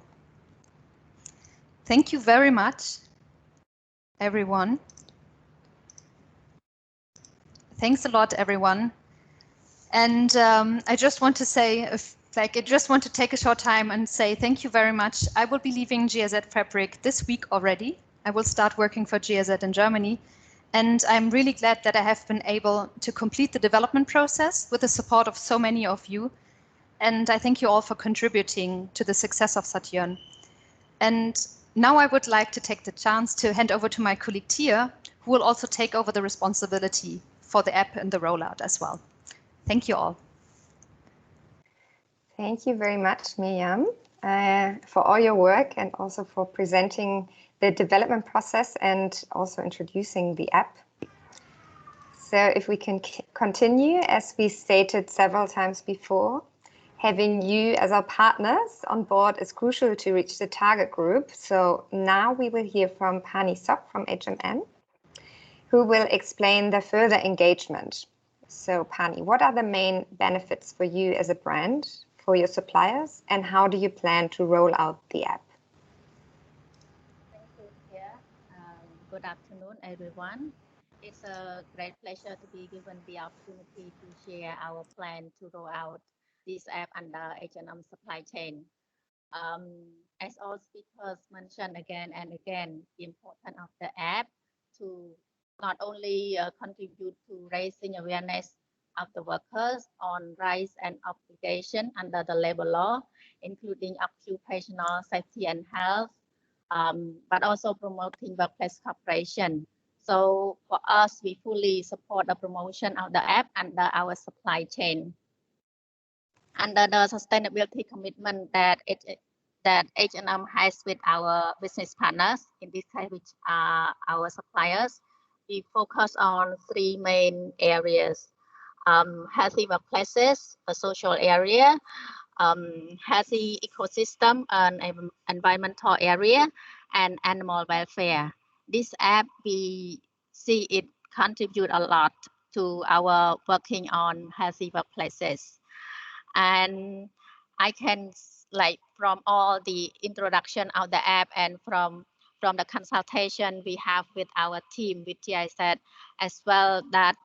thank you very much, everyone. Thanks a lot, everyone. And I just want to say, I just want to take a short time and say thank you very much. I will be leaving GIZ FABRIC this week already. I will start working for GIZ in Germany. And I'm really glad that I have been able to complete the development process with the support of so many of you. And I thank you all for contributing to the success of Seth Yerng. And now I would like to take the chance to hand over to my colleague Tia, who will also take over the responsibility for the app and the rollout as well. Thank you all. Thank you very much, Miriam, for all your work and also for presenting the development process and also introducing the app. So if we can continue, as we stated several times before, having you as our partners on board is crucial to reach the target group. So now we will hear from Pani Sok from HMM, who will explain the further engagement. So Pani, what are the main benefits for you as a brand, for your suppliers, and how do you plan to roll out the app? Thank you, Tia. Good afternoon, everyone. It's a great pleasure to be given the opportunity to share our plan to roll out this app under H&M supply chain. As all speakers mentioned again and again, the importance of the app to not only contribute to raising awareness of the workers on rights and obligation under the labor law, including occupational safety and health, but also promoting workplace cooperation. So for us, we fully support the promotion of the app under our supply chain. Under the sustainability commitment that H&M has with our business partners, in this case, which are our suppliers, we focus on three main areas: healthy workplaces, a social area, healthy ecosystem, and environmental area, and animal welfare. This app, we see it contribute a lot to our working on healthy workplaces. And I can, like, from all the introduction of the app and from the consultation we have with our team with GIZ as well, that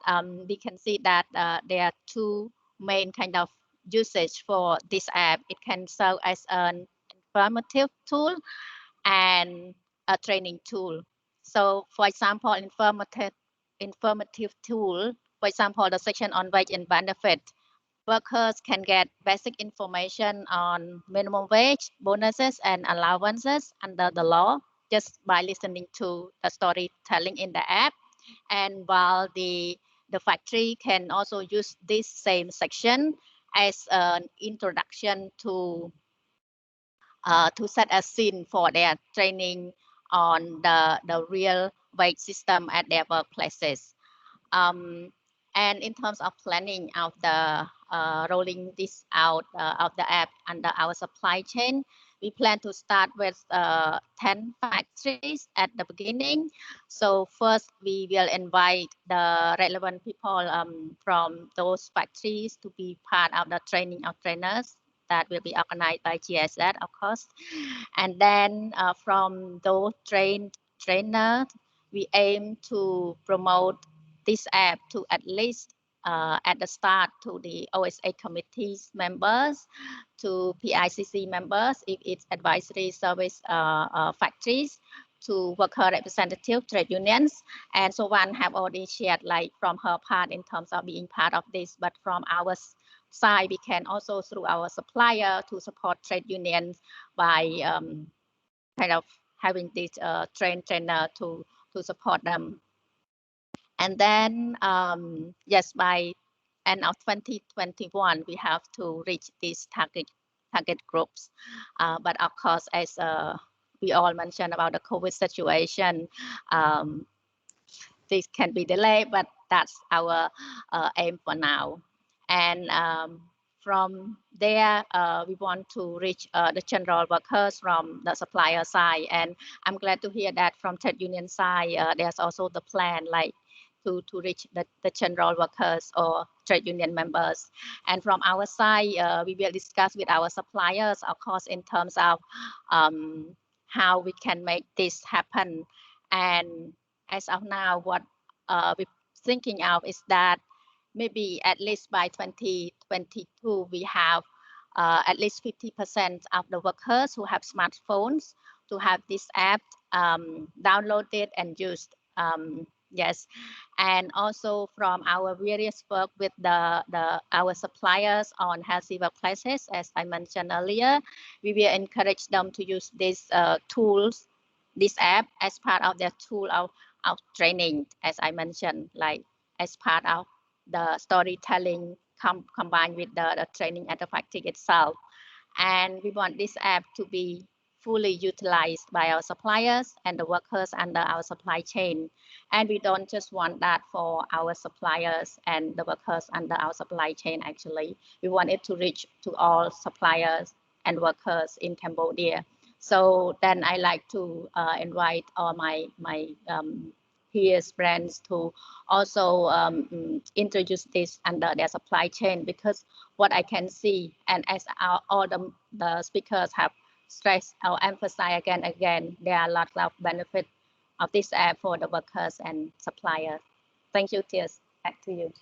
we can see that there are two main kind of usage for this app. It can serve as an informative tool and a training tool. So for example, informative tool, for example, the section on wage and benefit, workers can get basic information on minimum wage, bonuses, and allowances under the law just by listening to the storytelling in the app. And while the factory can also use this same section as an introduction to set a scene for their training on the real wage system at their workplaces. And in terms of planning of the rolling this out of the app under our supply chain, we plan to start with 10 factories at the beginning. So first, we will invite the relevant people from those factories to be part of the training of trainers that will be organized by GIZ, of course. And then from those trainers, we aim to promote this app to at least at the start to the OSA committees members, to PICC members, if it's advisory service factories, to worker representative trade unions. And so one have already shared, like, from her part in terms of being part of this, but from our side, we can also through our supplier to support trade unions by kind of having this trainer to support them. And then, yes, by end of 2021, we have to reach these target groups. But of course, as we all mentioned about the COVID situation, this can be delayed, but that's our aim for now. And from there, we want to reach the general workers from the supplier side. And I'm glad to hear that from trade union side, there's also the plan, like, to reach the general workers or trade union members. And from our side, we will discuss with our suppliers, of course, in terms of how we can make this happen. And as of now, what we're thinking of is that maybe at least by 2022, we have at least 50% of the workers who have smartphones to have this app downloaded and used. Yes, and also from our various work with our suppliers on healthy workplaces, as I mentioned earlier, we will encourage them to use these tools, this app, as part of their tool of training, as I mentioned, like as part of the storytelling combined with the training and the practice itself. And we want this app to be fully utilized by our suppliers and the workers under our supply chain. And we don't just want that for our suppliers and the workers under our supply chain, actually. We want it to reach to all suppliers and workers in Cambodia. So then I like to invite all my peers, brands to also introduce this under their supply chain, because what I can see, and as all the speakers have stressed or emphasized again, there are lots of benefits of this app for the workers and suppliers. Thank you, Tias. Back to you.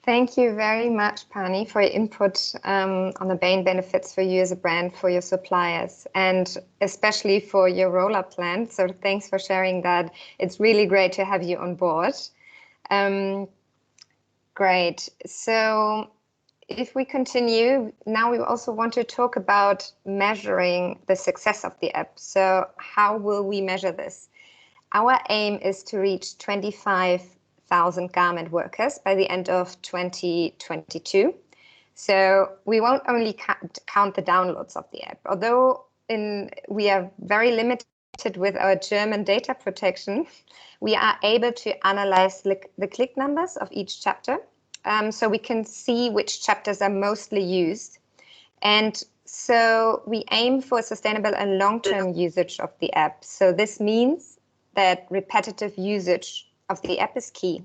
Thank you very much, Pani, for your input on the main benefits for you as a brand, for your suppliers, and especially for your rollout plan. So thanks for sharing that. It's really great to have you on board. Great. So if we continue, now we also want to talk about measuring the success of the app. So how will we measure this? Our aim is to reach 25,000 garment workers by the end of 2022. So we won't only count the downloads of the app, although we are very limited with our German data protection. We are able to analyze the click numbers of each chapter. So we can see which chapters are mostly used. And so we aim for sustainable and long-term usage of the app. So this means that repetitive usage of the app is key.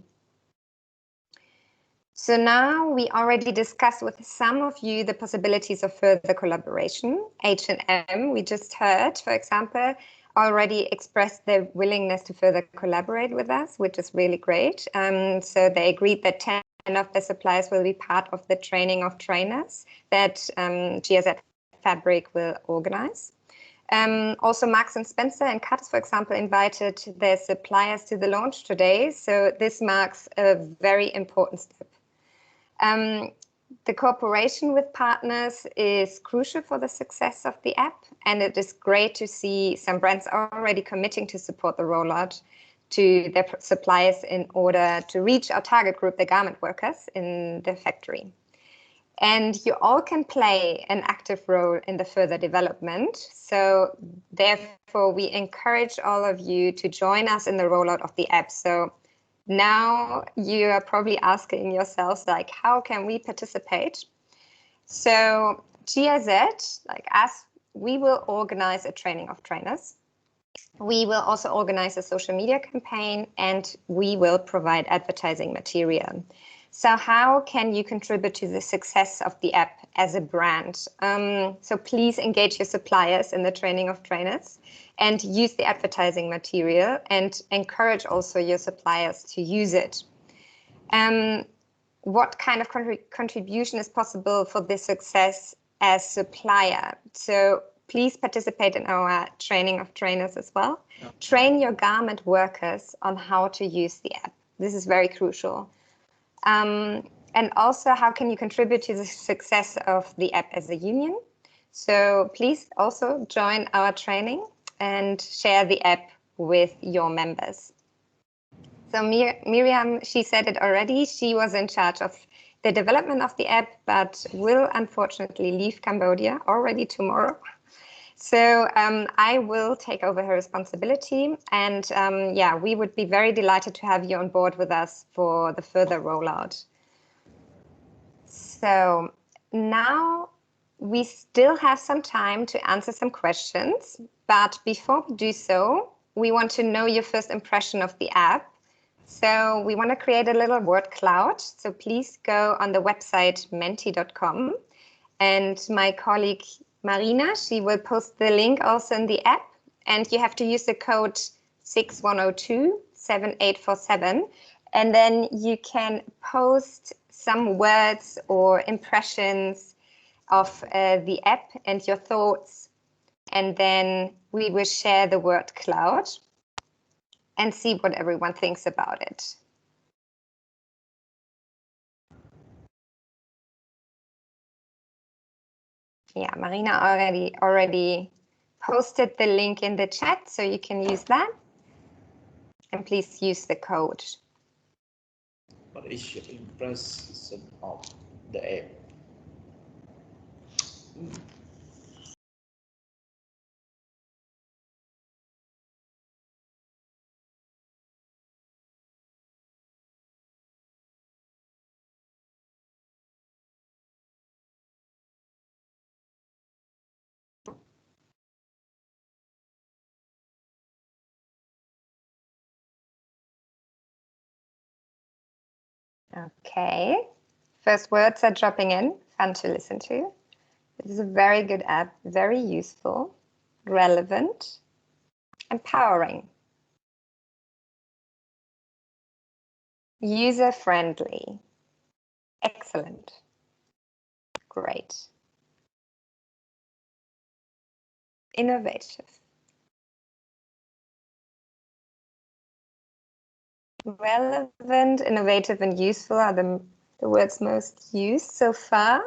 So now we already discussed with some of you the possibilities of further collaboration. H&M, we just heard, for example, already expressed their willingness to further collaborate with us, which is really great. So they agreed that 10 of the suppliers will be part of the training of trainers that GIZ FABRIC will organize. Also, Marks and Spencer and Cuts, for example, invited their suppliers to the launch today. So this marks a very important step. The cooperation with partners is crucial for the success of the app, and it is great to see some brands already committing to support the rollout to their suppliers in order to reach our target group, the garment workers in the factory. And you all can play an active role in the further development. So therefore, we encourage all of you to join us in the rollout of the app. So now you are probably asking yourselves, like, how can we participate? So GIZ, like us, we will organize a training of trainers. We will also organize a social media campaign, and we will provide advertising material. So how can you contribute to the success of the app as a brand? So please engage your suppliers in the training of trainers and use the advertising material, and encourage also your suppliers to use it. What kind of contribution is possible for this success as supplier? So please participate in our training of trainers as well. Yeah. Train your garment workers on how to use the app. This is very crucial. And also, how can you contribute to the success of the app as a union? So please also join our training and share the app with your members. So Miriam, she said it already, she was in charge of the development of the app, but will unfortunately leave Cambodia already tomorrow. So I will take over her responsibility, and yeah, we would be very delighted to have you on board with us for the further rollout. So now we still have some time to answer some questions, but before we do so, we want to know your first impression of the app. So we want to create a little word cloud. So please go on the website menti.com. And my colleague Marina, she will post the link also in the app. And you have to use the code 61027847. And then you can post some words or impressions of the app and your thoughts. And then we will share the word cloud and see what everyone thinks about it. Yeah, Marina already posted the link in the chat, so you can use that. And please use the code. What is your impression of the app? Okay, first words are dropping in, fun to listen to. This is a very good app, very useful, relevant, empowering, user-friendly, excellent, great, innovative, relevant, innovative, and useful are the words most used so far.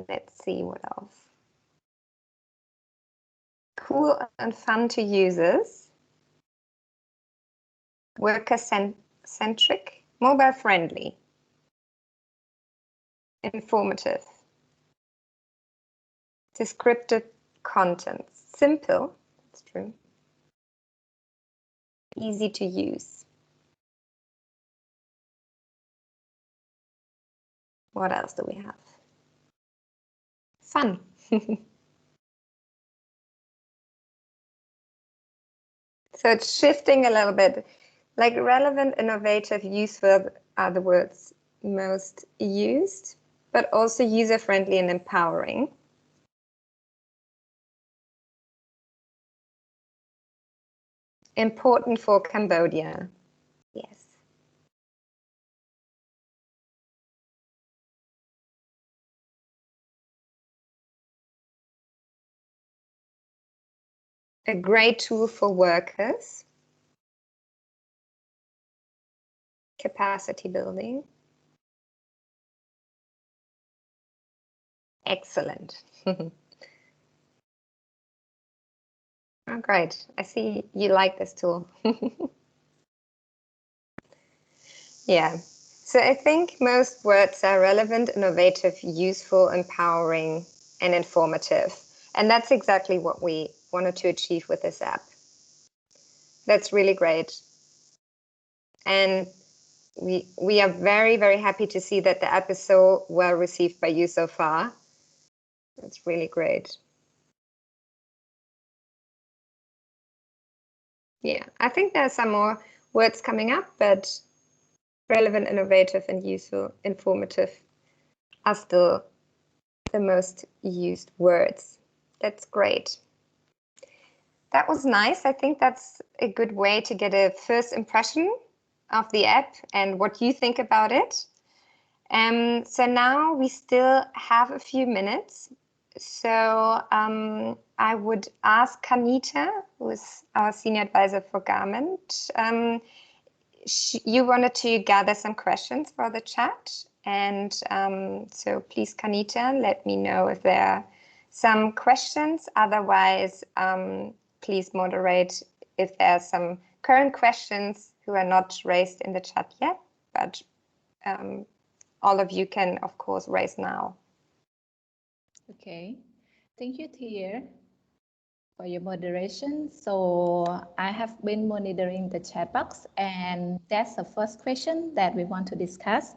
Let's see what else. Cool and fun to users. Worker-centric, mobile-friendly, informative, descriptive content, simple, that's true, easy to use. What else do we have? Fun. So it's shifting a little bit. Like relevant, innovative, useful are the words most used, but also user-friendly and empowering. Important for Cambodia. Yes. A great tool for workers. Capacity building. Excellent. Oh, great. I see you like this tool. Yeah. So I think most words are relevant, innovative, useful, empowering, and informative. And that's exactly what we wanted to achieve with this app. That's really great. And we are very, very happy to see that the app is so well received by you so far. That's really great. Yeah, I think there are some more words coming up, but relevant, innovative, and useful, informative are still the most used words. That's great. That was nice. I think that's a good way to get a first impression of the app and what you think about it. So now we still have a few minutes. So I would ask Kanita, who is our senior advisor for Garment. You wanted to gather some questions for the chat. And so please, Kanita, let me know if there are some questions. Otherwise, please moderate if there are some current questions who are not raised in the chat yet, but all of you can, of course, raise now. Okay, thank you, Thea, for your moderation. So I have been monitoring the chat box, and that's the first question that we want to discuss.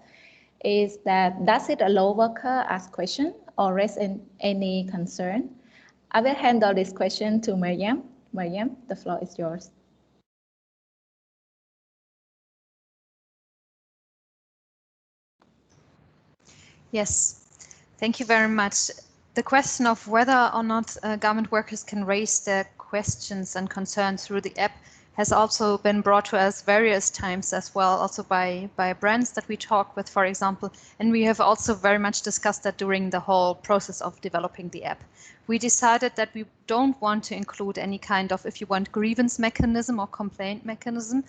Is that does it allow worker ask question or raise any concern? I will handle this question to Miriam, Mariam, the floor is yours. Yes, thank you very much. The question of whether or not garment workers can raise their questions and concerns through the app has also been brought to us various times as well, also by brands that we talk with, for example, and we have also very much discussed that during the whole process of developing the app. We decided that we don't want to include any kind of, if you want, grievance mechanism or complaint mechanism,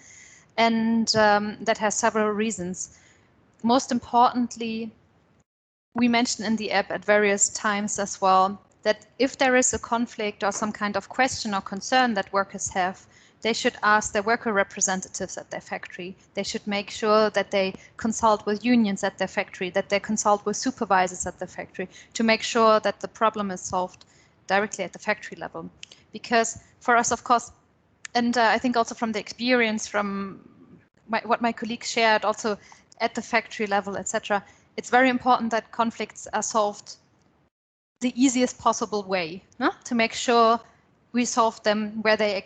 and that has several reasons. Most importantly, we mentioned in the app at various times as well that if there is a conflict or some kind of question or concern that workers have, they should ask their worker representatives at their factory. They should make sure that they consult with unions at their factory, that they consult with supervisors at the factory to make sure that the problem is solved directly at the factory level. Because for us, of course, and I think also from the experience from what my colleagues shared also at the factory level, etc., it's very important that conflicts are solved the easiest possible way, no? To make sure we solve them where they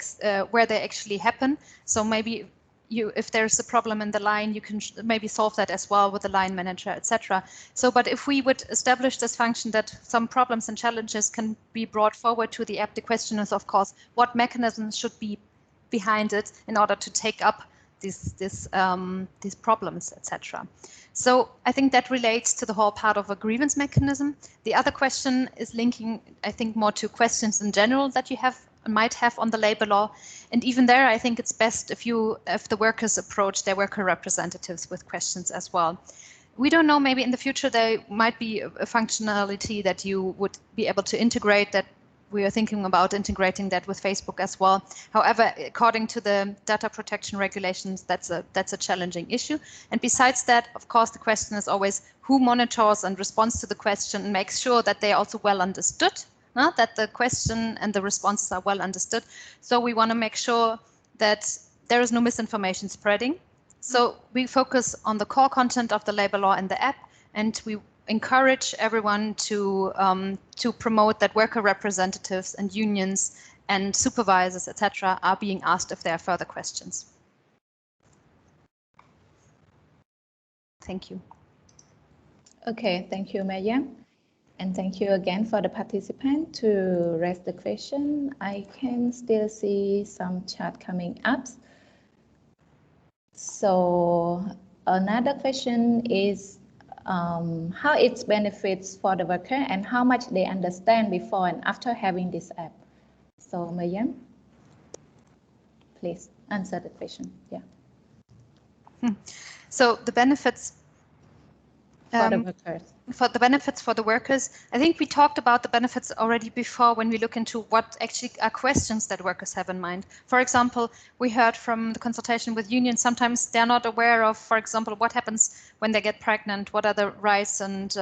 actually happen. So maybe if there's a problem in the line, you can maybe solve that as well with the line manager, etc. So, but if we would establish this function that some problems and challenges can be brought forward to the app, the question is, of course, what mechanisms should be behind it in order to take up these problems, etc. So I think that relates to the whole part of a grievance mechanism. The other question is linking, I think, more to questions in general that you might have on the labor law. And even there, I think it's best if the workers approach their worker representatives with questions as well. We don't know, maybe in the future there might be a functionality that you would be able to integrate, that we are thinking about integrating that with Facebook as well. However, according to the data protection regulations, that's a challenging issue. And besides that, of course, the question is always who monitors and responds to the question and makes sure that they are also well understood, that the question and the responses are well understood. So we want to make sure that there is no misinformation spreading. So we focus on the core content of the labor law in the app, and we encourage everyone to promote that worker representatives and unions and supervisors, etc., are being asked if there are further questions. Thank you. Okay, thank you, Mariam. And thank you again for the participant to raise the question. I can still see some chat coming up. So another question is, how it benefits for the worker and how much they understand before and after having this app. So Mariam, please answer the question. Yeah. So the benefits for the workers. For the benefits for the workers, I think we talked about the benefits already before when we look into what actually are questions that workers have in mind. For example, we heard from the consultation with unions, sometimes they're not aware of, for example, what happens when they get pregnant, what are the rights and,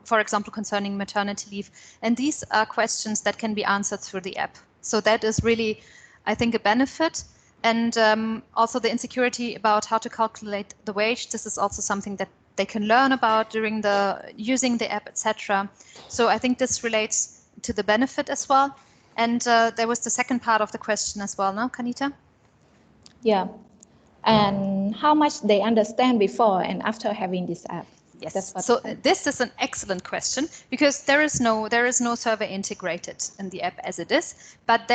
for example, concerning maternity leave. And these are questions that can be answered through the app. So that is really, I think, a benefit. And also the insecurity about how to calculate the wage. This is also something that they can learn about during using the app, etc. So I think this relates to the benefit as well. And there was the second part of the question as well, no, Kanita? Yeah. And how much they understand before and after having this app. Yes. So this is an excellent question because there is no survey integrated in the app as it is, but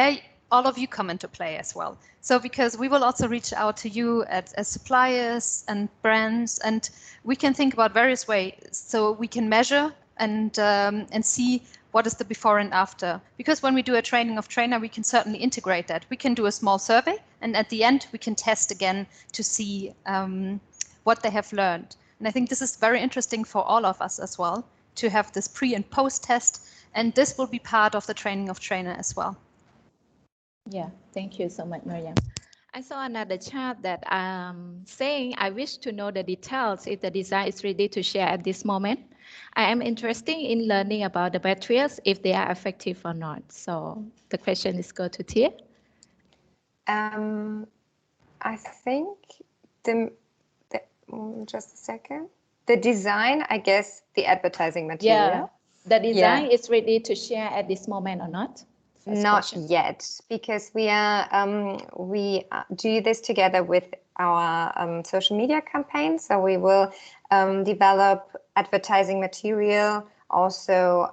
all of you come into play as well. So because we will also reach out to you as suppliers and brands, and we can think about various ways so we can measure and see what is the before and after. Because when we do a training of trainer, we can certainly integrate that. We can do a small survey, and at the end we can test again to see what they have learned. And I think this is very interesting for all of us as well, to have this pre and post test, and this will be part of the training of trainer as well. Yeah, thank you so much, Mariam. I saw another chat that saying, I wish to know the details if the design is ready to share at this moment. I am interested in learning about the materials, if they are effective or not. So the question is go to Tia. I think just a second. The design, I guess, the advertising material. Yeah, the design is ready to share at this moment or not. Not yet, because we do this together with our social media campaign. So we will develop advertising material, also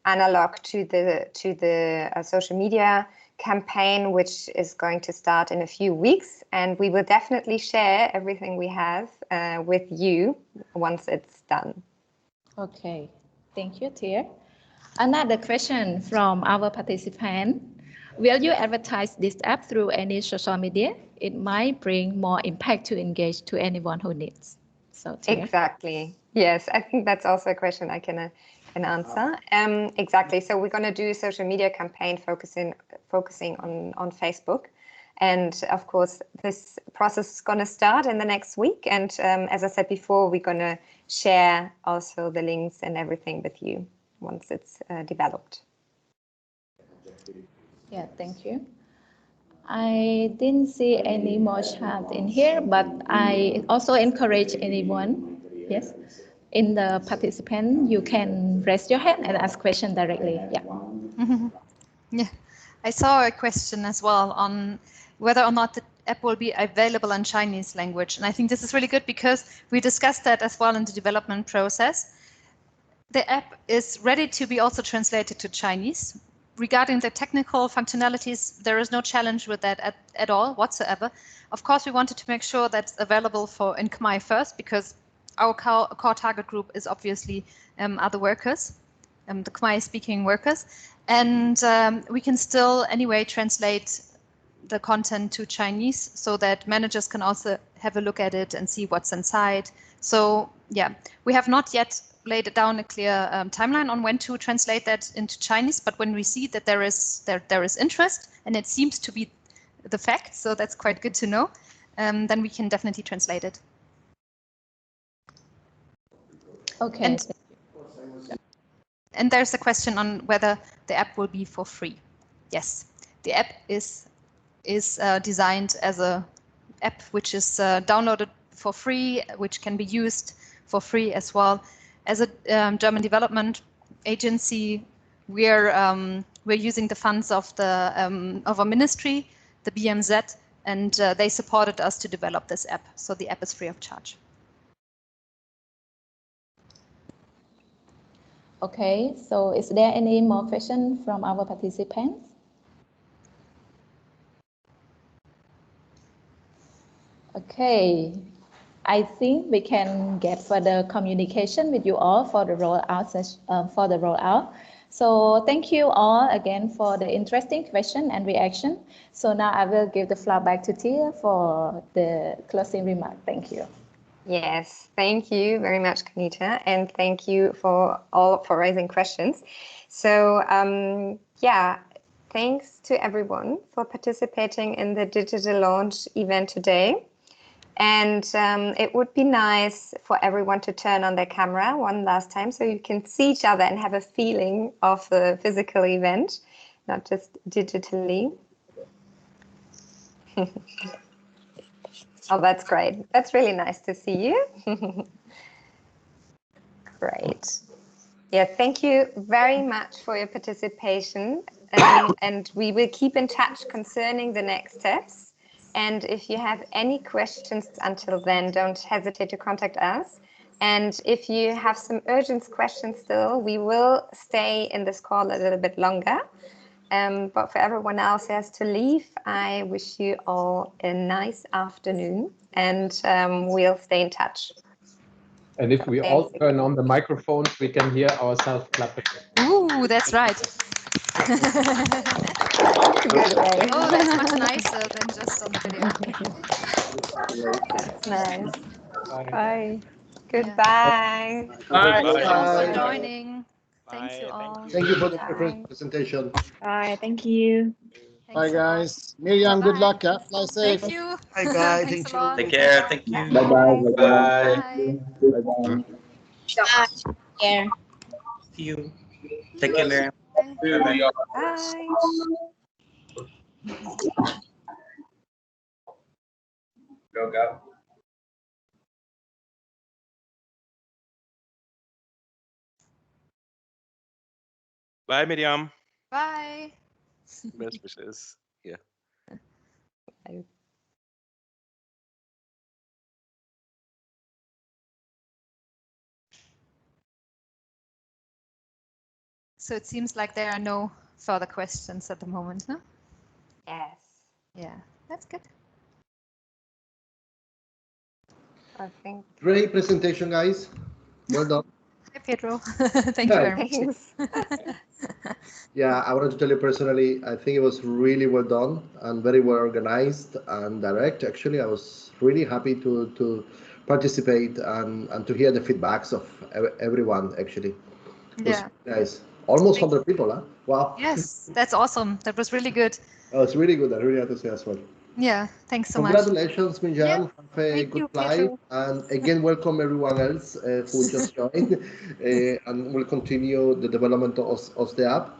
analog to the social media campaign, which is going to start in a few weeks, and we will definitely share everything we have with you once it's done. Okay, thank you, Tia. Another question from our participant. Will you advertise this app through any social media? It might bring more impact to engage to anyone who needs. So, Tia. Exactly. Yes, I think that's also a question I can answer. Exactly. So we're going to do a social media campaign focusing on Facebook. And of course, this process is going to start in the next week. And as I said before, we're going to share also the links and everything with you once it's developed. Yeah, thank you. I didn't see any more chat in here, but I also encourage anyone, yes, in the participant, you can raise your hand and ask question directly. Yeah. Yeah, I saw a question as well on whether or not the app will be available in Chinese language. And I think this is really good because we discussed that as well in the development process. The app is ready to be also translated to Chinese. Regarding the technical functionalities, there is no challenge with that at all whatsoever. Of course, we wanted to make sure that's available in Khmer first, because our core target group is obviously other workers, the Khmer-speaking workers. And we can still anyway translate the content to Chinese so that managers can also have a look at it and see what's inside. So yeah, we have not yet laid it down a clear timeline on when to translate that into Chinese, but when we see that there is interest and it seems to be the fact, so that's quite good to know, then we can definitely translate it. Okay. And there's a question on whether the app will be for free. Yes, the app is designed as a app which is downloaded for free, which can be used for free as well. As a German development agency, we're using the funds of a ministry, the BMZ, and they supported us to develop this app. So the app is free of charge. Okay, so is there any more question from our participants? Okay, I think we can get further communication with you all for the rollout. So thank you all again for the interesting question and reaction. So now I will give the floor back to Tia for the closing remark. Thank you. Yes, thank you very much, Kanita, and thank you for raising questions. So yeah, thanks to everyone for participating in the digital launch event today. And it would be nice for everyone to turn on their camera one last time so you can see each other and have a feeling of the physical event, not just digitally. Oh, that's great. That's really nice to see you. Great. Yeah, thank you very much for your participation. And we will keep in touch concerning the next steps. And if you have any questions until then, don't hesitate to contact us. And if you have some urgent questions still, we will stay in this call a little bit longer. But for everyone else who has to leave, I wish you all a nice afternoon, and we'll stay in touch. And if we all turn on the microphones, we can hear ourselves clapping. Ooh, that's right. Good way. Oh, that's much nicer than just on the video. That's nice. Bye. Bye. Goodbye. Bye. Thank you all for Bye. joining. Thank you all. Thank you for the Bye. presentation. Bye, thank you. Bye, Thanks a lot. guys. Miriam, good Bye. luck. Fly safe. Thank you. Bye, guys. Thanks Thank a lot. Take care. Thank you. Bye. Bye. Bye. Yeah. See you. Take care, Miriam. Bye. Bye. Go. Bye, Miriam. Bye. Best wishes. Yeah. So it seems like there are no further questions at the moment, huh? Yes. Yeah, that's good. I think. Great presentation, guys. Well done. Hi, Pedro. Thank you very much. Thanks. Yeah, I wanted to tell you personally, I think it was really well done and very well organized and direct. Actually, I was really happy to participate and to hear the feedbacks of everyone, actually. It was Yeah. nice. Almost Thank 100 people, huh? Wow. Yes, that's awesome. That was really good. Oh, it's really good. I really have to say as well. Yeah, thanks so much. Congratulations, Minjan. Yeah. Have a Thank good you, life. Pedro. And again, welcome everyone else who just joined. And we'll continue the development of the app.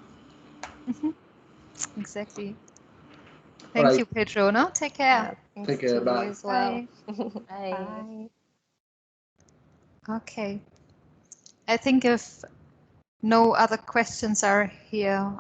Exactly. All Thank right. you, Pedro. No, take care. Thanks Take care. to Bye. you as well. Bye. Bye. Okay. I think if no other questions are here,